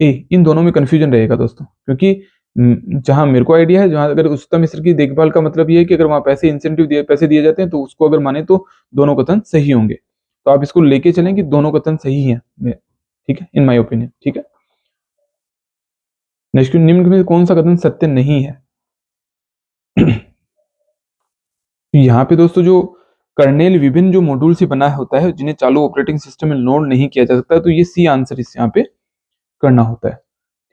ए इन दोनों में कंफ्यूजन रहेगा दोस्तों, क्योंकि जहां मेरे को आइडिया है, जहां अगर उच्चतम स्तर की देखभाल का मतलब ये है कि अगर वहां पैसे इंसेंटिव दिए पैसे दिए जाते हैं तो उसको अगर माने तो दोनों कथन सही होंगे। तो आप इसको लेके चलें कि दोनों कथन सही हैं, ठीक है, इन माय ओपिनियन, ठीक है। नेक्स्ट, निम्न में कौन सा कथन सत्य नहीं है। यहाँ पे दोस्तों जो कर्नेल विभिन्न जो मॉड्यूल से बना होता है जिन्हें चालू ऑपरेटिंग सिस्टम में लोड नहीं किया जा सकता, तो ये सी आंसर इस यहाँ पे करना होता है,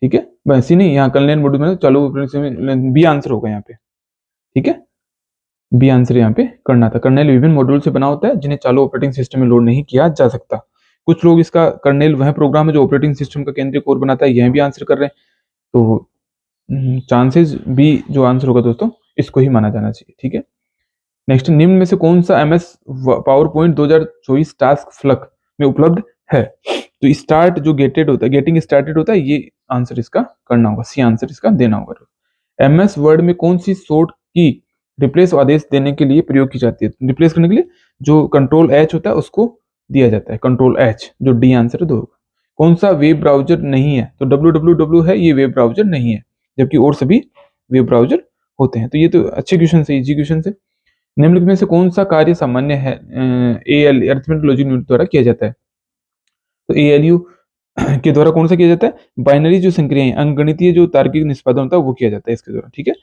ठीक है। वैसे नहीं, यहाँ कर्नेल मॉड्यूल में चालू ऑपरेटिंग सिस्टम बी आंसर होगा यहाँ पे, ठीक है, बी आंसर यहाँ पे करना था। कर्नेल विभिन्न मॉड्यूल से बना होता है जिन्हें चालू ऑपरेटिंग सिस्टम में लोड नहीं किया जा सकता। कुछ लोग इसका कर्नेल वह प्रोग्राम है जो ऑपरेटिंग सिस्टम का केंद्रीय कोर बनाता है, यह भी आंसर कर रहे हैं। तो चांसेस बी जो आंसर होगा दोस्तों इसको ही माना जाना चाहिए, ठीक है। नेक्स्ट, निम्न में से कौन सा MS power point 2024 task flock में उपलब्ध है। तो स्टार्ट जो गेटेड होता है, गेटिंग स्टार्टेड होता है, ये आंसर इसका करना होगा, सी आंसर इसका देना होगा। MS वर्ड में कौन सी शॉर्ट की रिप्लेस आदेश देने के लिए प्रयोग की जाती है, रिप्लेस करने के लिए जो कंट्रोल H होता है उसको दिया जाता है, कंट्रोल H, जो डी आंसर है दो। कौन सा वेब ब्राउजर नहीं है, तो www है, ये वेब ब्राउजर नहीं है, जबकि और सभी वेब ब्राउजर होते हैं। तो ये तो अच्छे क्वेश्चन से, इजी क्वेश्चन से। निम्नलिखित में से कौन सा कार्य सामान्य है ALU अरिथमेटिक लॉजिक यूनिट द्वारा किया जाता है। तो ALU के द्वारा कौन सा किया जाता है, बाइनरी जो संक्रियाएं अंकगणितीय जो तार्किक निष्पादन होता है वो किया जाता है इसके द्वारा, ठीक है।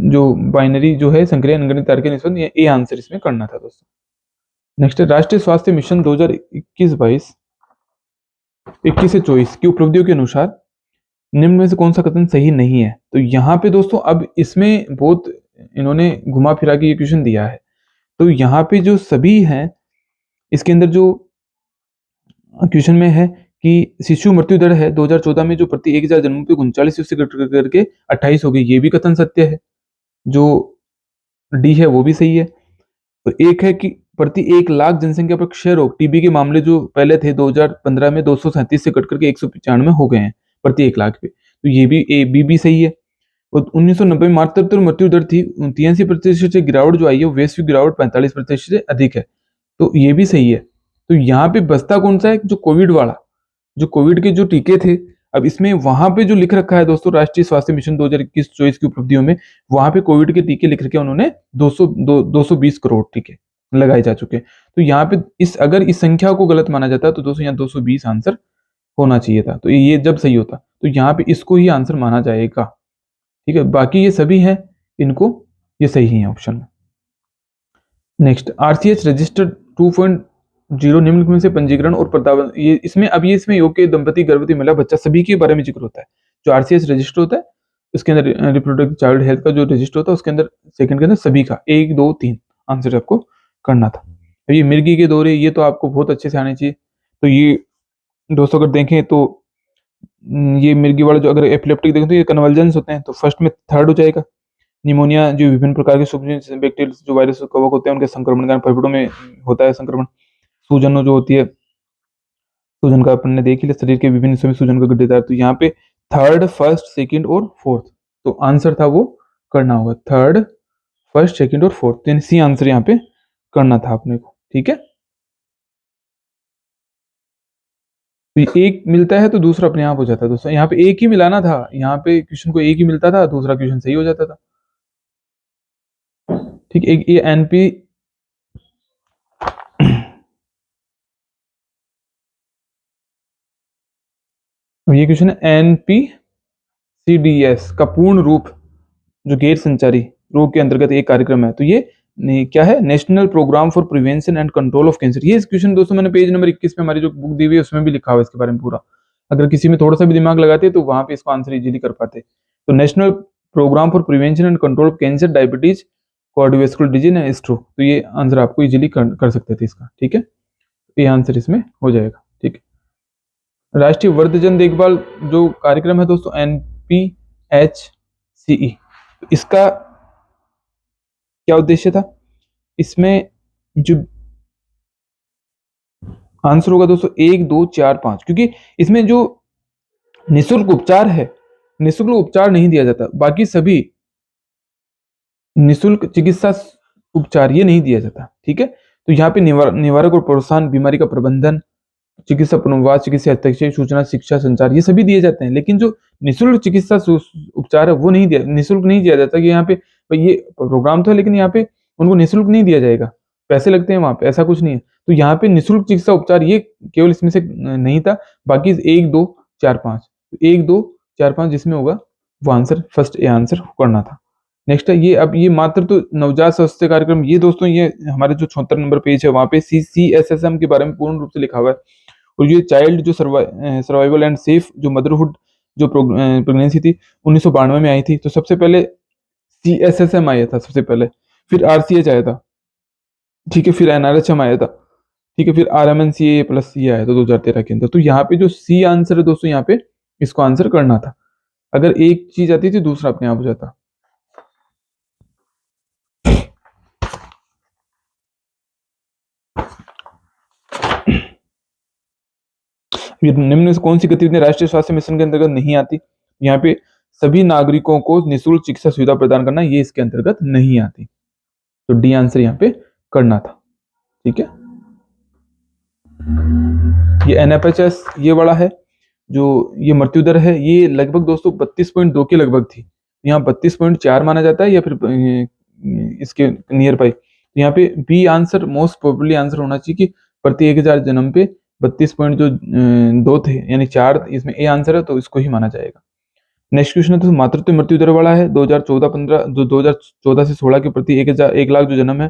जो बाइनरी जो है संक्रिया अंकगणित तार्किक निष्पादन, ये ए आंसर इसमें करना था दोस्तों। नेक्स्ट, राष्ट्रीय स्वास्थ्य मिशन 2021-22 21 से 24 की उपलब्धियों के अनुसार निम्न में से कौन सा कथन सही नहीं है। तो यहाँ पे दोस्तों अब इसमें बहुत इन्होंने घुमा फिरा के ये क्वेश्चन दिया है। तो यहाँ पे जो सभी हैं इसके अंदर जो क्वेश्चन में है कि शिशु मृत्यु दर है 2014 में जो प्रति 1000 जन्मों पे 39 से करके 28 हो गई, ये भी कथन सत्य है। जो डी है वो भी सही है। तो एक है कि प्रति 1 लाख जनसंख्या पर क्षय रोग टीबी के मामले जो पहले थे 2015 में 237 से कट करके 195 हो गए हैं प्रति 1 लाख पे, तो ये भी ए बी भी सही है। और 1990 में मातृत्व मृत्यु दर थी 83% से गिरावट जो आई है, वैश्विक गिरावट 45% से अधिक है, तो ये भी सही है। तो यहाँ पे बस्ता कौन सा है, जो कोविड वाला, जो कोविड के जो टीके थे। अब इसमें वहां पे जो लिख रखा है दोस्तों राष्ट्रीय स्वास्थ्य मिशन 2021-24 की उपलब्धियों में, वहां पे कोविड के टीके लिख रखे उन्होंने 220 करोड़ टीके लगाए जा चुके हैं। तो यहाँ पे अगर इस संख्या को गलत माना जाता है तो दोस्तों यहाँ 220 आंसर होना चाहिए था, तो ये जब सही होता तो यहाँ पे इसको ही आंसर माना जाएगा, ठीक है। बाकी ये सभी हैं, इनको ये सही है ऑप्शन में। Next, RCH registered 2. जीरो निम्नलिखित में से पंजीकरण और प्रतावन, ये इसमें योग्य दंपति, गर्भवती महिला, बच्चा, सभी के बारे में जिक्र होता है। जो आरसीएस रजिस्टर होता है उसके अंदर रिप्रोडक्टिव चाइल्ड हेल्थ का जो रजिस्टर होता है उसके अंदर सेकंड के अंदर सभी का 1 2 3 आंसर आपको करना था। ये मिर्गी के दौरे, ये तो आपको बहुत अच्छे से आने चाहिए। तो ये दोस्तों अगर देखें तो ये मिर्गी वाला जो अगर एपिलेप्टिक देखें तो ये कन्वर्जेंस होते हैं, तो फर्स्ट में थर्ड हो जाएगा। निमोनिया जो विभिन्न प्रकार के सूक्ष्म बैक्टीरिया जो वायरस कवक होते हैं उनके संक्रमण के कारण फेफड़ों में होता है संक्रमण। सूजन जो होती है, सूजन का अपन ने देख ही लिया, शरीर के विभिन्न हिस्सों में सूजन का गड्ढेदार, तो यहाँ पे थर्ड, फर्स्ट, सेकंड और फोर्थ, तो आंसर था वो करना होगा थर्ड, फर्स्ट, सेकंड और फोर्थ, तो सी आंसर यहाँ पे करना था अपने को। ठीक है, तो एक मिलता है तो दूसरा अपने आप हो जाता है दोस्तों। यहाँ पे एक ही मिलाना था, यहाँ पे क्वेश्चन को एक ही मिलता था, दूसरा क्वेश्चन सही हो जाता था। ठीक, एक ये एनपी ये क्वेश्चन है एनपीसीडीएस का पूर्ण रूप जो गैर संचारी रोग के अंतर्गत एक कार्यक्रम है, तो ये क्या है, national programme for prevention and control of cancer. ये क्वेश्चन दोस्तों मैंने पेज नंबर 21 में हमारी जो बुक दी हुई है उसमें भी लिखा हुआ है इसके बारे में पूरा। अगर किसी में थोड़ा सा भी दिमाग लगाते तो वहां पे इसको आंसर इजीली कर पाते। तो national programme for prevention and control of cancer, diabetes, cardiovascular disease and stroke, तो ये आंसर आपको इजीली कर सकते थे इसका। ठीक है, ये आंसर इसमें हो जाएगा। ठीक है, राष्ट्रीय वृद्धजन देखभाल जो कार्यक्रम है दोस्तों NPHCE, इसका क्या उद्देश्य था, इसमें जो आंसर होगा दोस्तों 1 2 4 5, क्योंकि इसमें जो निःशुल्क उपचार है, निःशुल्क उपचार नहीं दिया जाता, बाकी सभी निःशुल्क चिकित्सा उपचार ये नहीं दिया जाता। ठीक है, तो यहाँ पे निवारक और प्रोत्साहन, बीमारी का प्रबंधन, चिकित्सा पुनर्वास, चिकित्सा हस्तक्षेप, सूचना, शिक्षा, संचार, ये सभी दिए जाते हैं, लेकिन जो निःशुल्क चिकित्सा उपचार है वो नहीं दिया, निःशुल्क नहीं दिया जाता कि यहाँ पे ये प्रोग्राम तो है लेकिन यहाँ पे उनको निःशुल्क नहीं दिया जाएगा, पैसे लगते हैं वहां पे, ऐसा कुछ नहीं है। तो यहाँ पे निःशुल्क चिकित्सा उपचार ये केवल इसमें से नहीं था, बाकी 1 2 4 5, 1 2 4 5 जिसमें होगा वो आंसर फर्स्ट ए आंसर करना था। नेक्स्ट है ये, अब ये मात्र तो नवजात स्वास्थ्य कार्यक्रम, ये दोस्तों ये हमारे जो 76 नंबर पेज है वहां पे CCSSM के बारे में पूर्ण रूप से लिखा हुआ है। और ये चाइल्ड जो सर्वाइवल एंड सेफ जो मदरहुड जो प्रेगनेंसी थी 1992 में आई थी, तो सबसे पहले CSSM आया था सबसे पहले, फिर RCH आया था, ठीक है, फिर NRHM आया था, ठीक है, फिर RMNCA प्लस ये आया था 2013 के अंदर। तो यहाँ पे जो सी आंसर है दोस्तों, यहाँ पे इसको आंसर करना था, अगर एक चीज आती थी दूसरा अपने आप हो जाता। निम्न में से कौन सी गतिविधि राष्ट्रीय स्वास्थ्य मिशन के अंतर्गत नहीं आती, यहाँ पे सभी नागरिकों को निःशुल्क चिकित्सा सुविधा प्रदान करना, ये इसके अंतर्गत नहीं आती, तो डी आंसर यहाँ पे करना था। ठीक है, ये NFHS ये वाला है, जो ये मृत्यु दर है ये लगभग दोस्तों 32.2 के लगभग थी, यहाँ 32.4 माना जाता है या फिर इसके नियर बाई, यहाँ पे B answer most probably answer होना चाहिए कि प्रति 1000 जन्म पे 32.2 थे, यानी 4 इसमें ए आंसर है, तो इसको ही माना जाएगा। नेक्स्ट क्वेश्चन है तो मातृत्व मृत्यु दर वाला है, 2014 से 16 के प्रति 1 लाख जो जन्म है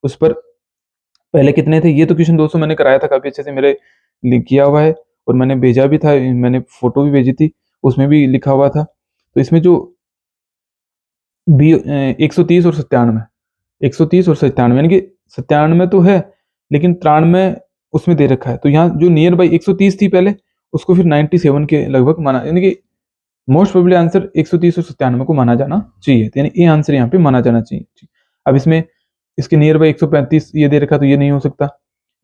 उस पर पहले कितने थे। ये तो क्वेश्चन दोस्तों मैंने कराया था काफी अच्छे से, मेरे लिंक किया हुआ है और मैंने भेजा भी था, मैंने फोटो भी भेजी थी, उसमें भी लिखा हुआ था। तो इसमें जो 130 और 97, 130 और 97, यानी कि 97 तो है लेकिन 93 उसमें दे रखा है, तो यहाँ जो नियर बाई 130 थी पहले, उसको फिर 97 के लगभग माना, यानी कि मोस्ट प्रोबेबली आंसर 130 और 97 को माना जाना चाहिए, यानी ये आंसर यहाँ पे माना जाना चाहिए। अब इसमें इसके नियर बाई 135 ये दे रखा, तो ये नहीं हो सकता,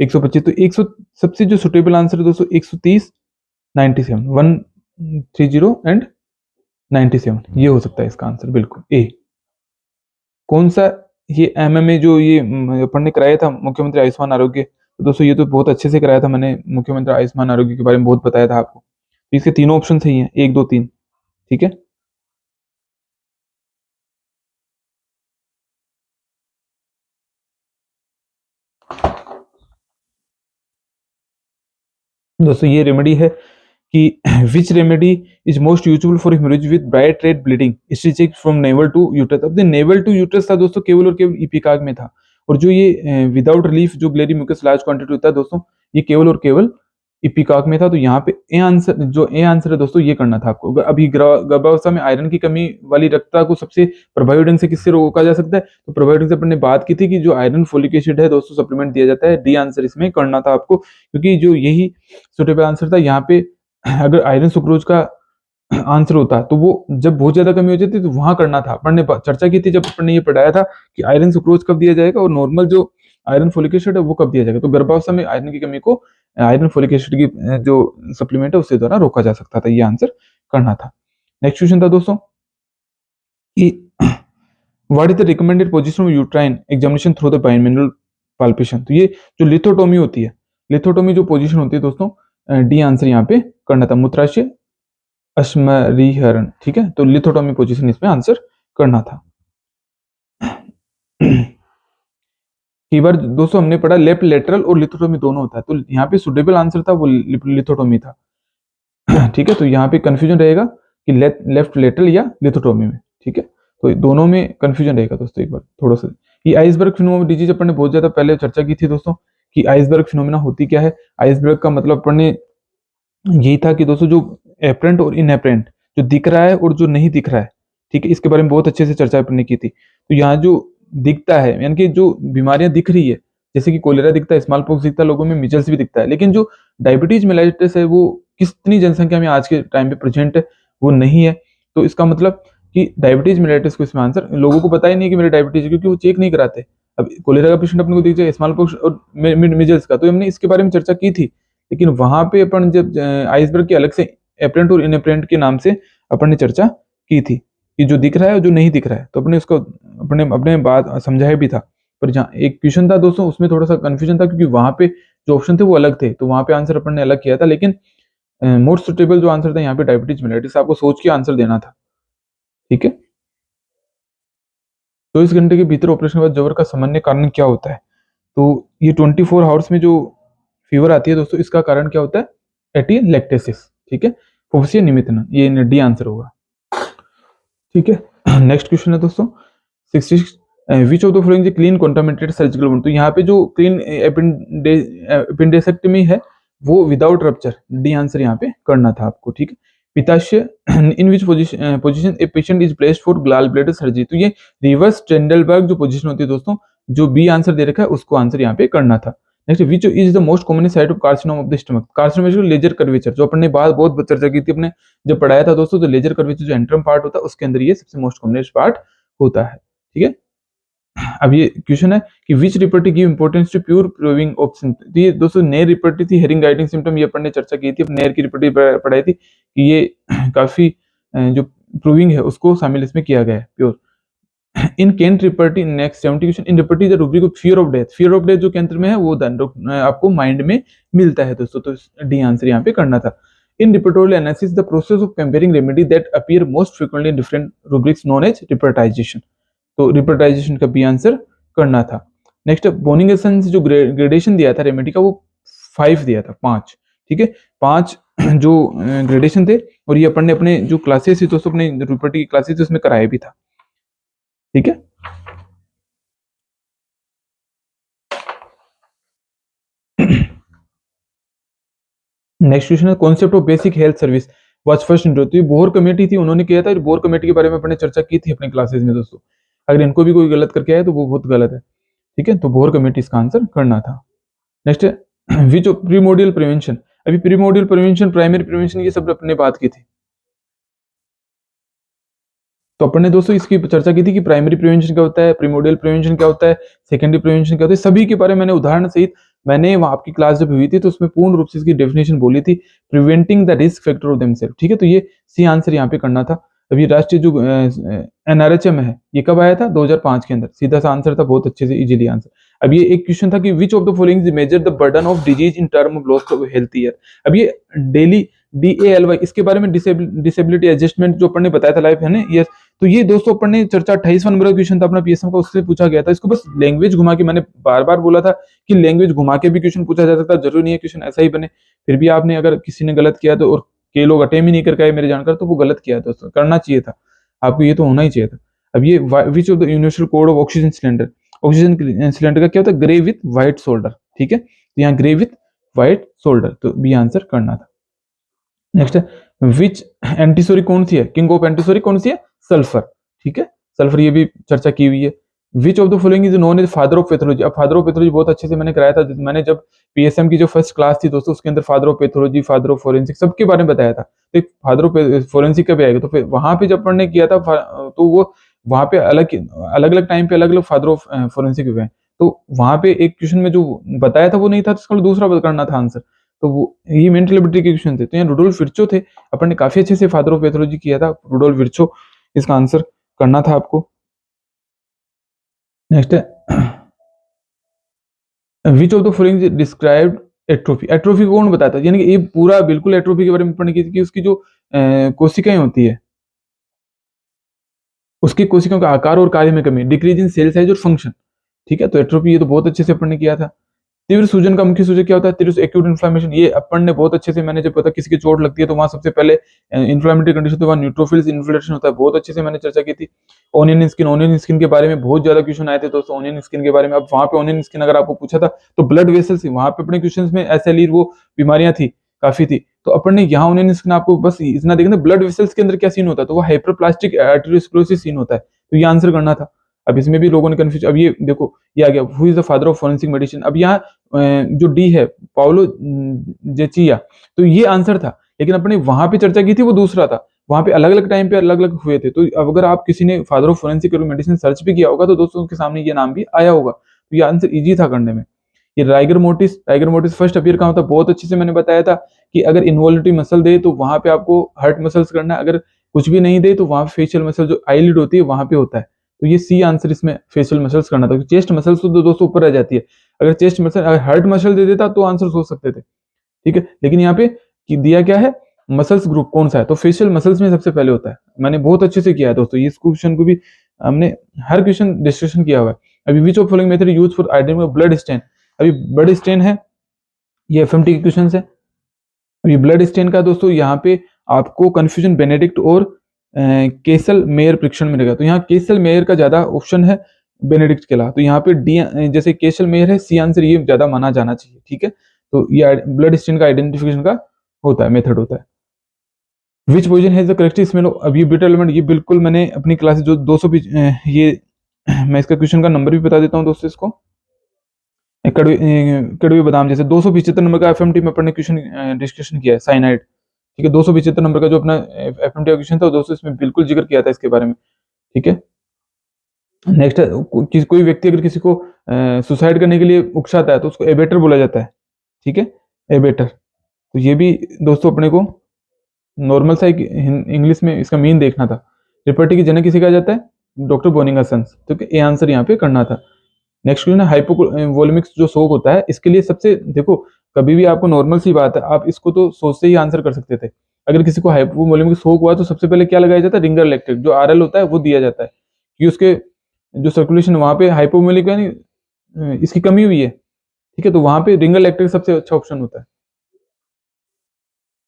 125, तो 100 सबसे जो सुटेबल आंसर है दोस्तों 130, 97, 130 एंड 97, ये हो सकता है इसका आंसर बिल्कुल ए। कौन सा, ये MMA जो ये अपन ने कराया था मुख्यमंत्री आयुष्मान आरोग्य, तो दोस्तों ये तो बहुत अच्छे से कराया था मैंने, मुख्यमंत्री आयुष्मान आरोग्य के बारे में बहुत बताया था आपको। इसके तीनों ऑप्शन सही हैं, 1 2 3, ठीक है। दोस्तों ये रेमेडी है कि which remedy is most useful for haemorrhage with bright red bleeding stitching from navel to uterus. अब नेवल टू यूट्रस था दोस्तों केवल और केवल इपिकाग में था, और जो ये विदाउट रिलीफ जो ग्लेरी म्यूकस लार्ज क्वांटिटी होता है दोस्तों, ये केवल और केवल इपिकॉक में था। तो यहाँ पे ए आंसर है दोस्तों, ये करना था आपको। अभी गर्भावस्था में आयरन की कमी वाली रक्तता को सबसे प्रभावी ढंग से किससे रोका जा सकता है? तो प्रभावी ढंग से अपन ने बात की थी कि जो आयरन फोलिक एसिड है दोस्तों, सप्लीमेंट दिया जाता है। डी आंसर इसमें करना था आपको, क्योंकि जो यही सुटेबल आंसर था। यहाँ पे अगर आयरन सुक्रोज का आंसर होता तो वो जब बहुत ज्यादा कमी हो जाती तो वहां करना था। अपन ने चर्चा की थी जब अपन ने ये पढ़ाया था कि आयरन सुक्रोज कब दिया जाएगा और नॉर्मल जो आयरन फोलिक एसिड है वो कब दिया जाएगा। तो गर्भावस्था में आयरन की कमी को आयरन फोलिक एसिड की जो सप्लीमेंट है उसके द्वारा रोका जा सकता था। ये आंसर करना था। नेक्स्ट क्वेश्चन था दोस्तों कि what is the recommended position of uterine examination through the binominal palpation. तो ये जो लिथोटोमी होती है, लिथोटोमी जो पोजीशन होती है दोस्तों, डी आंसर यहाँ पे करना था, मूत्राशय अश्मरीहरण। ठीक है, तो लिथोटोमी पोजीशन इसमें आंसर करना था। कई बार दोस्तों हमने पढ़ा लेफ्ट लेटरल और लिथोटोमी दोनों होता है, तो यहाँ पे सुटेबल आंसर था वो लिथोटोमी था। ठीक है, तो यहाँ पे कंफ्यूजन रहेगा कि लेफ्ट लेटरल या लिथोटोमी में। ठीक है, तो दोनों में कंफ्यूजन रहेगा दोस्तों। एक बार थोड़ा सा ये आइसबर्ग फिनोमेना डिजीज अपन ने बहुत ज्यादा पहले चर्चा की थी दोस्तों कि आइसबर्ग फिनोमेना होती क्या है। आइसबर्ग का मतलब अपन ने यही था कि दोस्तों जो एपरेंट और इनएपरेंट, जो दिख रहा है और जो नहीं दिख रहा है, ठीक है, इसके बारे में बहुत अच्छे से चर्चा अपन ने की थी। तो यहाँ जो दिखता है यानी कि जो बीमारियां दिख रही है, जैसे कि कोलेरा दिखता है, स्मॉल पॉक्स दिखता है, लोगों में मिजल्स भी दिखता है, लेकिन जो डायबिटीज मेलाइटिस है वो कितनी जनसंख्या में आज के टाइम पे प्रेजेंट है वो नहीं है। तो इसका मतलब कि डायबिटीज मेलाइटिस को इसमें आंसर, लोगों को पता ही नहीं कि मेरे डायबिटीज है क्योंकि वो चेक नहीं कराते। अब कोलेरा का पेशेंट अपने को दिख जाए, स्मॉल पॉक्स और मिजल्स का, तो हमने इसके बारे में चर्चा की थी। लेकिन वहां पे अपन जब आइसबर्ग के अलग से एपरेंट और इनएपरेंट के नाम से अपन ने चर्चा की थी कि जो दिख रहा है और जो नहीं दिख रहा है, तो अपने उसको अपने अपने बात समझाया भी था। पर जहाँ एक क्वेश्चन था दोस्तों उसमें थोड़ा सा कंफ्यूजन था क्योंकि वहां पे जो ऑप्शन थे वो अलग थे, तो वहां पे आंसर अपन ने अलग किया था। लेकिन मोस्ट सुटेबल जो आंसर था यहाँ पे डायबिटीज मेलाइटिस, आपको सोच के आंसर देना था। ठीक है, 24 घंटे के भीतर ऑपरेशन के बाद ज्वर का सामान्य कारण क्या होता है? तो ये 24 आवर्स में जो फीवर आती है दोस्तों, इसका कारण क्या होता है? एटी लैक्टेसिस। ठीक है, फुफ्फुसीय निमित्तन, ये डी आंसर होगा। ठीक है, नेक्स्ट क्वेश्चन है दोस्तों 66, विच of the following clean contaminated surgical wound. तो यहाँ पे जो क्लीन एपेंडेक्टोमी है वो विदाउट रप्चर, डी आंसर यहाँ पे करना था आपको। ठीक है, पित्ताशय in which position a patient is placed for gall bladder surgery. तो ये रिवर्स ट्रेंडलबर्ग जो पोजीशन होती है दोस्तों, जो बी आंसर दे रखा है उसको आंसर यहाँ पे करना था। Next, which is the most common site of carcinoma of the stomach. Carcinoma lesser curvature, जो अपने बात बहुत चर्चा की थी अपने जब पढ़ाया था दोस्तों, तो लेजर कर्वेचर जो एंट्रम पार्ट होता है उसके अंदर ये सबसे मोस्ट कॉमनेस्ट पार्ट होता है। ठीक है, अब ये क्वेश्चन है कि which repertory give importance to pure proving of symptom. तो ये दोस्तों नेयर रिपर्टी थी, हेरिंग गाइडिंग सिम्पटम, ये अपन ने चर्चा की थी, नेयर की रिपर्टी पढ़ाई थी कि ये काफी जो प्रूविंग है उसको शामिल इसमें किया गया है pure. In Kent repertory, next 70 question, in repertory the rubric of fear of death. Fear of death जो केंद्र में है वो आपको माइंड में मिलता है दोस्तों, तो डी आंसर यहाँ पे करना था। In repertorial analysis the process of comparing remedy that appear most frequently in different rubrics known as repertorisation. तो रिपर्टाइजेशन का बी आंसर करना था। नेक्स्ट, बोनिंगसन जो ग्रेडेशन दिया था रेमेडी का वो 5 दिया था, 5। ठीक है, 5 जो ग्रेडेशन थे, और ये अपन ने अपने जो क्लासेस थी दोस्तों, अपने रिपर्टी की क्लासेस थी उसमें कराया भी था। ठीक है, नेक्स्ट क्वेश्चन है concept of basic health service was first introduced. तो बोर कमेटी थी, उन्होंने किया था। बोर कमेटी के बारे में अपने चर्चा की थी अपने क्लासेस में दोस्तों। अगर इनको भी कोई गलत करके आए तो वो बहुत गलत है। ठीक है, तो बोर कमेटी इसका आंसर करना था। नेक्स्ट है विच प्रीमोडियल प्रिवेंशन। अभी प्रीमोडियल प्रिवेंशन, प्राइमरी प्रिवेंशन, ये सब अपने बात की थी। तो अपन ने दोस्तों इसकी चर्चा की थी कि प्राइमरी प्रिवेंशन क्या होता है, प्रीमोडियल प्रिवेंशन क्या होता है, सेकेंडरी प्रिवेंशन क्या होता है, सभी के बारे में मैंने उदाहरण सहित, मैंने वहां आपकी क्लास जब हुई थी तो उसमें पूर्ण रूप से इसकी डेफिनेशन बोली थी, preventing the risk factor of themselves. ठीक है, तो ये सी आंसर यहाँ पे करना था। अभी राष्ट्रीय जो एनआरएचएम है ये कब आया था? 2005 के अंदर, सीधा सा आंसर था, बहुत अच्छे से इजीली आंसर। अब ये एक क्वेश्चन था कि विच of the following measure the burden of disease in term of loss of health year. अब ये डेली DALY, इसके बारे में डिसेबिलिटी एडजस्टमेंट जो अपन ने बताया था लाइफ है ना, ये तो ये दोस्तों अपन ने चर्चा 28वां नंबर का क्वेश्चन था अपना पीएसएम का, उससे पूछा गया था। इसको बस लैंग्वेज घुमा के, मैंने बार बार बोला था कि लैंग्वेज घुमा के भी क्वेश्चन पूछा जा सकता है, जरूरी नहीं है क्वेश्चन ऐसा ही बने। फिर भी आपने, अगर किसी ने गलत किया तो, और कई लोग अटेम्प्ट ही नहीं करके आए मेरे जानकर, तो वो गलत किया दोस्तों, करना चाहिए था आपको, ये तो होना ही चाहिए था। अब ये विच of the universal code of oxygen cylinder. Oxygen cylinder का क्या होता है, ग्रे विथ व्हाइट शोल्डर, ठीक है, तो यहाँ ग्रे विथ व्हाइट शोल्डर, तो बी आंसर करना था। नेक्स्ट है, विच एंटीसोरी कौन सी है, किंग ऑफ एंटीसोरी कौन सी है, सल्फर, ठीक है, सल्फर, ये भी चर्चा की हुई है। Which of the following is known as father of pathology, अब फादर ऑफ पैथोलॉजी बहुत अच्छे से मैंने कराया था, मैंने जब पीएसएम की जो फर्स्ट क्लास थी दोस्तों, उसके अंदर father of pathology, father of forensic सबके बारे में बताया था। तो फादर ऑफ फोरेंसिक का भी आएगा, तो फिर वहां पे जब पढ़ने किया था तो वो वहां पे अलग अलग अलग टाइम पे अलग अलग फादर ऑफ फोरेंसिक हुए हैं, तो वहां पे एक क्वेश्चन में जो बताया था वो नहीं था, तो इसका दूसरा करना था आंसर, तो वो ये मेंटल एबिलिटी के क्वेश्चन थे। तो यहाँ रुडोल्फ विर्चो थे, अपन ने काफी अच्छे से फादर ऑफ पैथोलॉजी किया था, रुडोल्फ विर्चो इसका आंसर करना था आपको। नेक्स्ट है, which of the following described atrophy, atrophy को कौन बताता है, यानी कि ये पूरा बिल्कुल एट्रोफी के बारे में पढ़ने की थी कि उसकी जो कोशिकाएं होती है, उसकी कोशिकाओं का आकार और कार्य में कमी, डिक्रीज इन सेल साइज और फंक्शन, ठीक है, तो एट्रोफी ये तो बहुत अच्छे से अपन ने किया था। तीव्र सूजन का मुख्य सूजन क्या होता है, तीव्र एक्यूट इन्फ्लेमेशन, ये अपन ने बहुत अच्छे से, मैंने जब पता किसी की चोट लगती है तो वहां सबसे पहले इन्फ्लेमेटरी कंडीशन तो वहां न्यूट्रोफिल्स इन्फ्लेमेशन होता है, बहुत अच्छे से मैंने चर्चा की थी। ऑनियन स्किन के बारे में बहुत ज्यादा क्वेश्चन आए थे दोस्तों, ऑनियन स्किन के बारे में। अब वहां पे ऑनियन स्किन अगर आपको पूछा था तो ब्लड वेसल्स, वहां पे अपने क्वेश्चन में एसएलई वो बीमारियां थी, काफी थी, तो अपन ने यहाँ ऑनियन स्किन आपको बस इतना देखना, ब्लड वेसल्स के अंदर क्या सीन होता है, तो वो हाइपरप्लास्टिक आर्टेरियोस्क्लेरोसिस सीन होता है, तो ये आंसर करना था। अब इसमें भी लोगों ने कंफ्यूज, अब ये देखो ये आ गया, who is the father of forensic medicine, अब यहाँ जो डी है पाउलो जेचिया, तो ये आंसर था, लेकिन अपने वहां पे चर्चा की थी वो दूसरा था, वहां पे अलग अलग टाइम पे अलग अलग हुए थे। तो अगर आप किसी ने father of forensic medicine search भी किया होगा तो दोस्तों के सामने ये नाम भी आया होगा, तो ये आंसर इजी था करने में। ये राइगर मोटिस फर्स्ट अपीयर कहाँ होता है, बहुत अच्छे से मैंने बताया था कि अगर इन्वॉल्यूटरी मसल दे तो वहां पे आपको हार्ट मसल्स करना है, अगर कुछ भी नहीं दे तो वहां पे फेशियल मसल जो आईलिड होती है वहां पे होता है, तो ये सी आंसर इसमें फेशियल मसल्स करना था। चेस्ट मसल्स तो दोस्तों ऊपर रह जाती है, अगर चेस्ट मसल अगर हार्ट मसल दे देता तो आंसर सोच सकते थे, ठीक है, लेकिन यहाँ पे दिया क्या है, मसल्स ग्रुप कौन सा है, तो फेशियल मसल्स में सबसे पहले होता है। मैंने बहुत अच्छे से किया है दोस्तों, इस क्वेश्चन को भी हमने हर क्वेश्चन डिस्कशन किया हुआ है। अभी which of following method use for identifying blood stain, अभी ब्लड स्टेन है, ये एफएमटी के क्वेश्चन है। अभी ब्लड स्टेन का दोस्तों यहाँ पे आपको कंफ्यूजन बेनेडिक्ट और केसल मेयर परीक्षण में रहेगा, तो यहाँ केसल मेयर का ज्यादा ऑप्शन है बेनेडिक्ट के अलावा, तो यहाँ पे डी जैसे केसल मेयर है, सी आंसर ये ज्यादा माना जाना चाहिए, ठीक है, तो ये ब्लड स्टेन का आइडेंटिफिकेशन का होता है, मेथड होता है। विच पोजीशन है द करेक्ट स्मेल, अब ये बीटा एलिमेंट, ये बिल्कुल मैंने अपनी क्लास जो 200 ये मैं इसका क्वेश्चन का नंबर भी बता देता हूँ दोस्तों, इसको कड़वे कड़वे बादाम जैसे 275 नंबर का एफएमटी में पढ़ने क्वेश्चन डिस्कशन किया है, साइनाइड, ठीक है, 275 नंबर का जो अपना एफएमटी का क्वेश्चन था दोस्तों, इसमें बिल्कुल जिक्र किया था इसके बारे में, ठीक है। नेक्स्ट, कोई व्यक्ति अगर किसी को सुसाइड करने के लिए उकसाता है तो उसको एबेटर बोला जाता है, ठीक है, एबेटर, तो ये भी दोस्तों अपने को नॉर्मल सा इंग्लिश में इसका मीन देखना था। रिपर्टी की जनक किसे कहा जाता है, डॉक्टर बोनिंगा सन्स, तो ये आंसर यहाँ पे करना था। नेक्स्ट क्वेश्चन है, हाइपोवोलेमिक्स जो शोक होता है, इसके लिए सबसे देखो, कभी भी आपको नॉर्मल सी बात है, आप इसको तो सोचते ही आंसर कर सकते थे। अगर किसी को हाइपोवोलेमिक शोक हुआ तो सबसे पहले क्या लगाया जाता है, रिंगर इलेक्ट्रिक, जो आरएल होता है वो दिया जाता है, कि उसके जो सर्कुलेशन वहां पे हाइपोवोलेमिक यानी इसकी कमी हुई है, ठीक है, तो वहां पे रिंगर इलेक्ट्रिक सबसे अच्छा ऑप्शन होता है।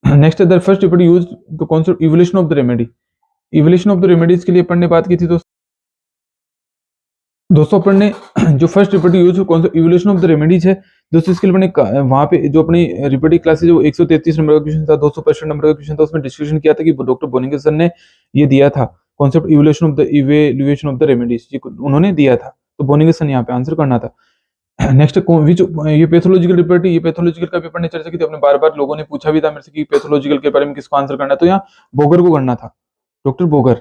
Next, the first report use the concept evolution of the remedy, evolution of the remedies के लिए अपन ने बात की थी दोस्तों अपन ने जो फर्स्ट रिपोर्ट यूज कौन सा इवोल्यूशन ऑफ द रेमेडीज है दोस्तों, इसके लिए मैंने वहां पे जो अपनी रिपोर्टिंग क्लासेज जो 133 नंबर का क्वेश्चन था, 265 नंबर का क्वेश्चन था, उसमें डिस्कशन किया था कि डॉक्टर बोनिंग सर ने ये दिया था concept evolution of the evaluation of the remedies, ये उन्होंने दिया था, तो बोनिंग सर यहाँ पे आंसर करना था। नेक्स्ट, ये पैथोलॉजिकल रिपोर्ट, ये पैथोलॉजिकल का पेपर ने चर्चा की थी, अपने बार बार लोगों ने पूछा भी था मेरे से कि पैथोलॉजिकल के बारे में किसको आंसर करना है, तो यहाँ बोगर को करना था, डॉक्टर बोगर,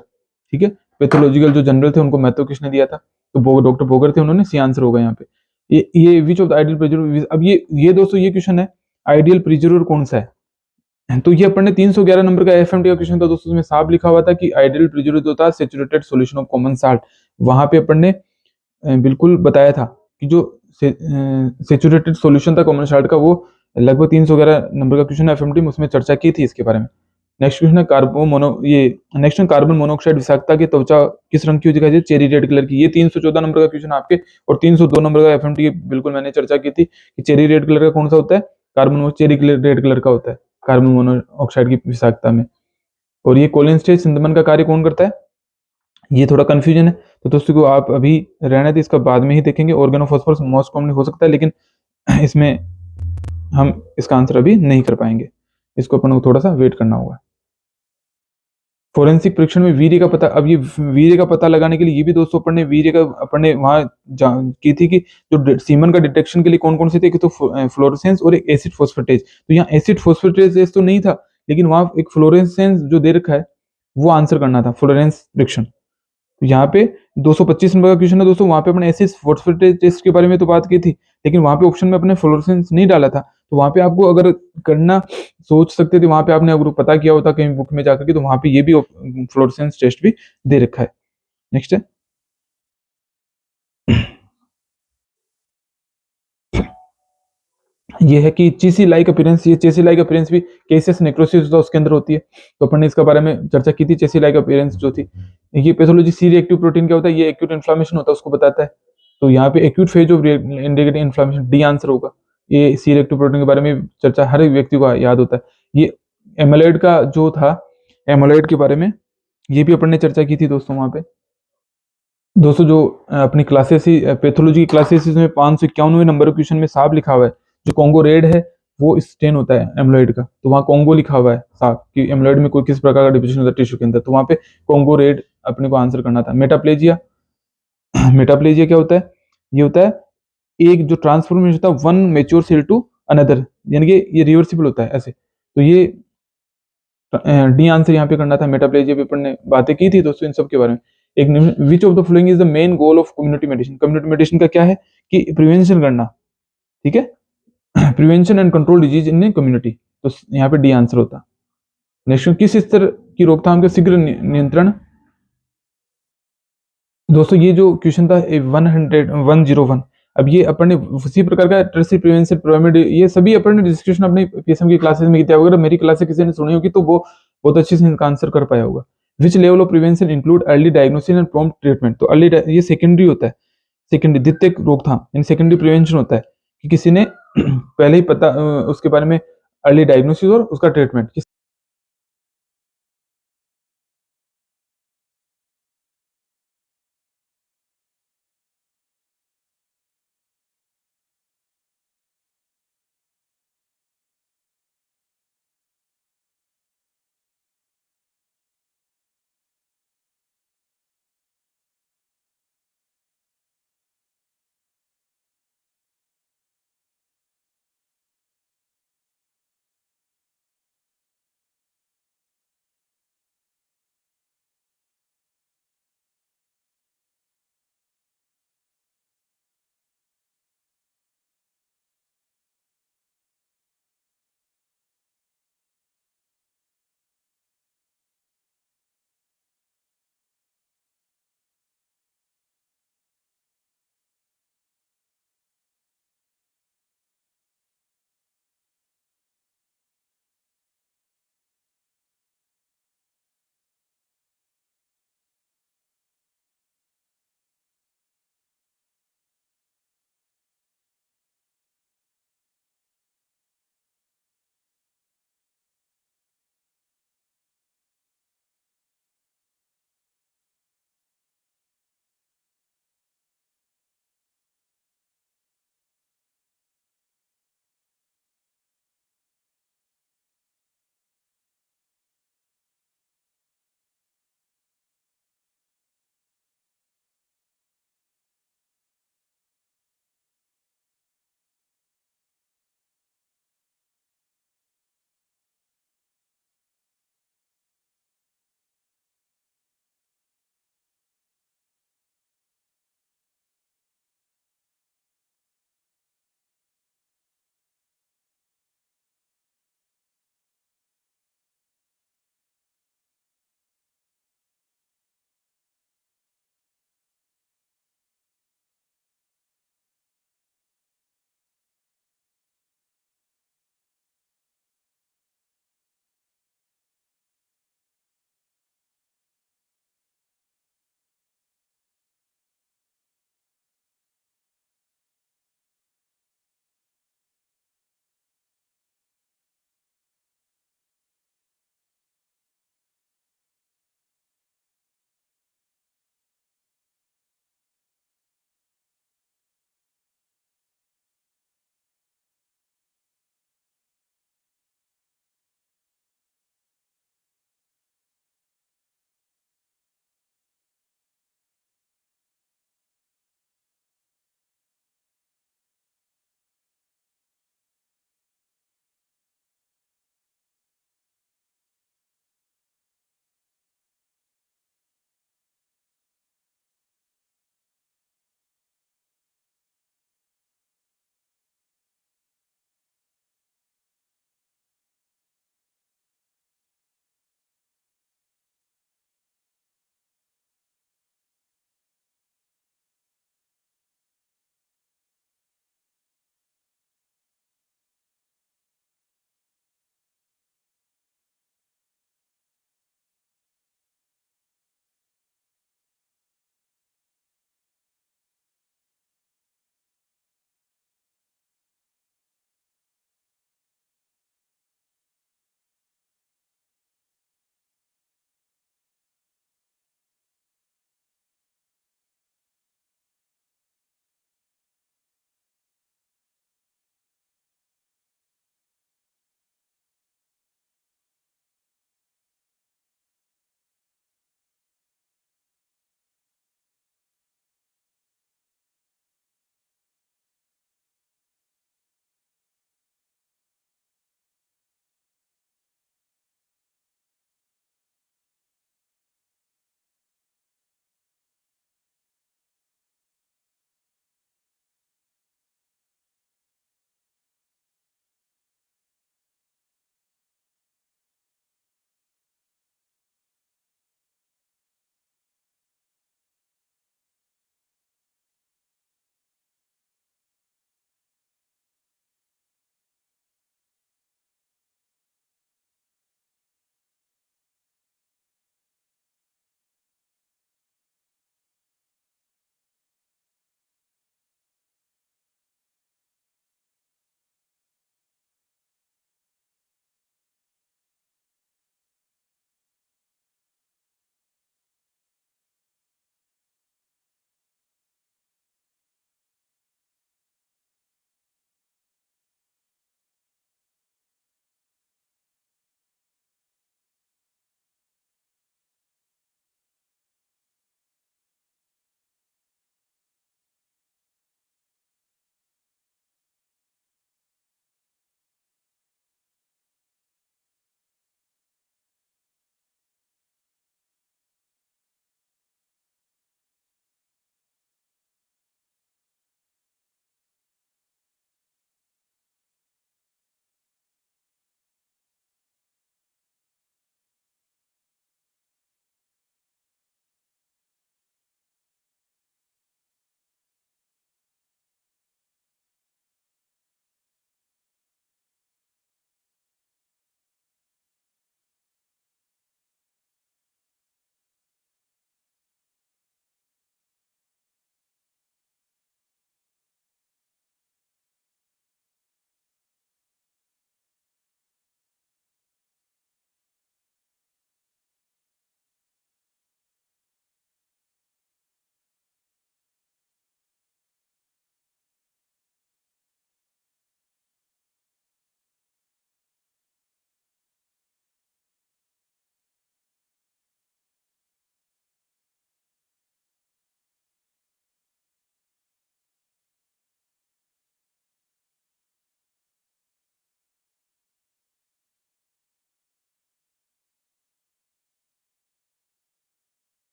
ठीक है, पैथोलॉजिकल जो जनरल थे उनको महत्व किसने दिया था, तो डॉक्टर बोगर थे, उन्होंने सी आंसर होगा यहाँ पे। ये विच ऑफ द आइडियल प्रिजर्वर, अब ये दोस्तों ये क्वेश्चन है, आइडियल प्रिजर्वर कौन सा है, तो ये अपन ने 311 नंबर का एफएमटी का क्वेश्चन था दोस्तों, उसमें साफ लिखा हुआ था कि आइडियल प्रिजर्वर जो था saturated solution of common salt, वहां पे अपन ने बिल्कुल बताया था कि जो सैचुरेटेड सॉल्यूशन था कॉमन साल्ट का, वो लगभग 311 नंबर का क्वेश्चन एफएमटी में, उसमें चर्चा की थी इसके बारे में। नेक्स्ट क्वेश्चन है कार्बन मोनोऑक्साइड विषाक्तता की त्वचा किस रंग की दिखाई दे, चेरी रेड कलर की, ये 314 नंबर का क्वेश्चन आपके, और 302 नंबर का एफएमटी बिल्कुल मैंने चर्चा की थी कि चेरी रेड कलर का कौन सा होता है, कार्बन चेरी रेड कलर का होता है कार्बन मोनोऑक्साइड की विषाक्तता में। और ये कोलिन स्टेज सिंथमन का कार्य कौन करता है, ये थोड़ा कन्फ्यूजन है, तो दोस्तों को आप अभी रहने दें, इसका बाद में ही देखेंगे। ऑर्गेनोफॉस्फोरस मोस्ट कॉमनली हो सकता है, लेकिन इसमें हम इसका आंसर अभी नहीं कर पाएंगे, इसको अपन को थोड़ा सा वेट करना होगा। फोरेंसिक परीक्षण में वीर्य का पता, अब ये वीर्य का पता लगाने के लिए ये भी दोस्तों अपन ने वहां की थी कि जो सीमन का डिटेक्शन के लिए कौन कौन से थे, एक तो फ्लोरेसेंस और एक एसिड फोस्फेटेज। तो यहाँ एसिड फोस्फेटेज तो नहीं था, लेकिन वहां एक फ्लोरेसेंस जो दे रखा है वो आंसर करना था, फ्लोरेंस परीक्षण। तो यहाँ पे 225 नंबर का क्वेश्चन है दोस्तों, वहां पे अपने एसिड फोस्फेटेज टेस्ट के बारे में तो बात की थी, लेकिन वहां पे ऑप्शन में अपने फ्लोरेसेंस नहीं डाला था। तो वहां पे आपको अगर करना सोच सकते थे, वहां पे आपने अगर पता किया होता कहीं बुक में जाकर के, तो वहां पे ये भी फ्लोरेसेंस टेस्ट भी दे रखा है। नेक्स्ट है, ये है कि चीसी लाइक अपीयरेंस। ये चेसी लाइक अपीयरेंस भी केसेस नेक्रोसिस होता है उसके अंदर होती है, तो अपन ने इसके बारे में चर्चा की थी। चेसी लाइक अपीयरेंस जो थी, ये पैथोलॉजी सी रिएक्टिव प्रोटीन क्या होता है, ये एक्यूट इन्फ्लामेशन होता है उसको बताता है। तो यहाँ पे acute phase of indicating inflammation, D answer होगा। ये सी रिएक्टिव प्रोटीन के बारे में चर्चा हर एक व्यक्ति को याद होता है। ये एमोलॉइड का जो था, एमोलॉइड के बारे में ये भी अपन ने चर्चा की थी दोस्तों वहां पे। दोस्तों जो अपनी क्लासेस ही पैथोलॉजी की क्लासेस में 551वें नंबर क्वेश्चन में साफ लिखा हुआ है, जो कॉन्गो रेड है वो स्टेन होता है एमोलॉइड का, तो वहाँ कॉन्गो लिखा हुआ है साफ कि एमोलॉइड में कोई किस प्रकार का डिपोजिशन होता है टिश्यू के अंदर, तो वहाँ पे कॉन्गो रेड अपने को आंसर करना था। मेटाप्लेजिया, मेटाप्लेजिया क्या होता है, ये होता है एक जो ट्रांसफॉर्मेशन होता है one mature cell to another, यानी कि ये रिवर्सिबल होता है ऐसे। तो ये डी आंसर यहाँ पे करना था। मेटाप्लेजिया पेपर ने बातें की थी दोस्तों इन सब के बारे में। एक विच of the following is the main goal of community medicine. Community medicine का क्या है कि प्रिवेंशन करना, ठीक है, prevention and control disease in community, तो यहाँ पे डी आंसर होता। नेक्स्ट, किस स्तर की रोकथाम के शीघ्र नियंत्रण। दोस्तों ये जो क्वेश्चन था 101, अब ये अपन ने उसी प्रकार का ट्रेसी प्रिवेंशन पिरामिड, ये सभी अपन ने डिस्कशन अपने पीएसएम की क्लासेस में किया होगा। अगर मेरी क्लासेस किसी ने सुनी होगी तो वो बहुत अच्छे से इनका आंसर कर पाया होगा। Which level of prevention include early diagnosis and prompt treatment. तो अर्ली ये सेकेंडरी होता है, सेकेंडरी द्वितीयक रोकथाम यानी सेकेंडरी प्रिवेंशन होता है कि किसी ने पहले ही पता उसके बारे में अर्ली डायग्नोसिस और उसका ट्रीटमेंट।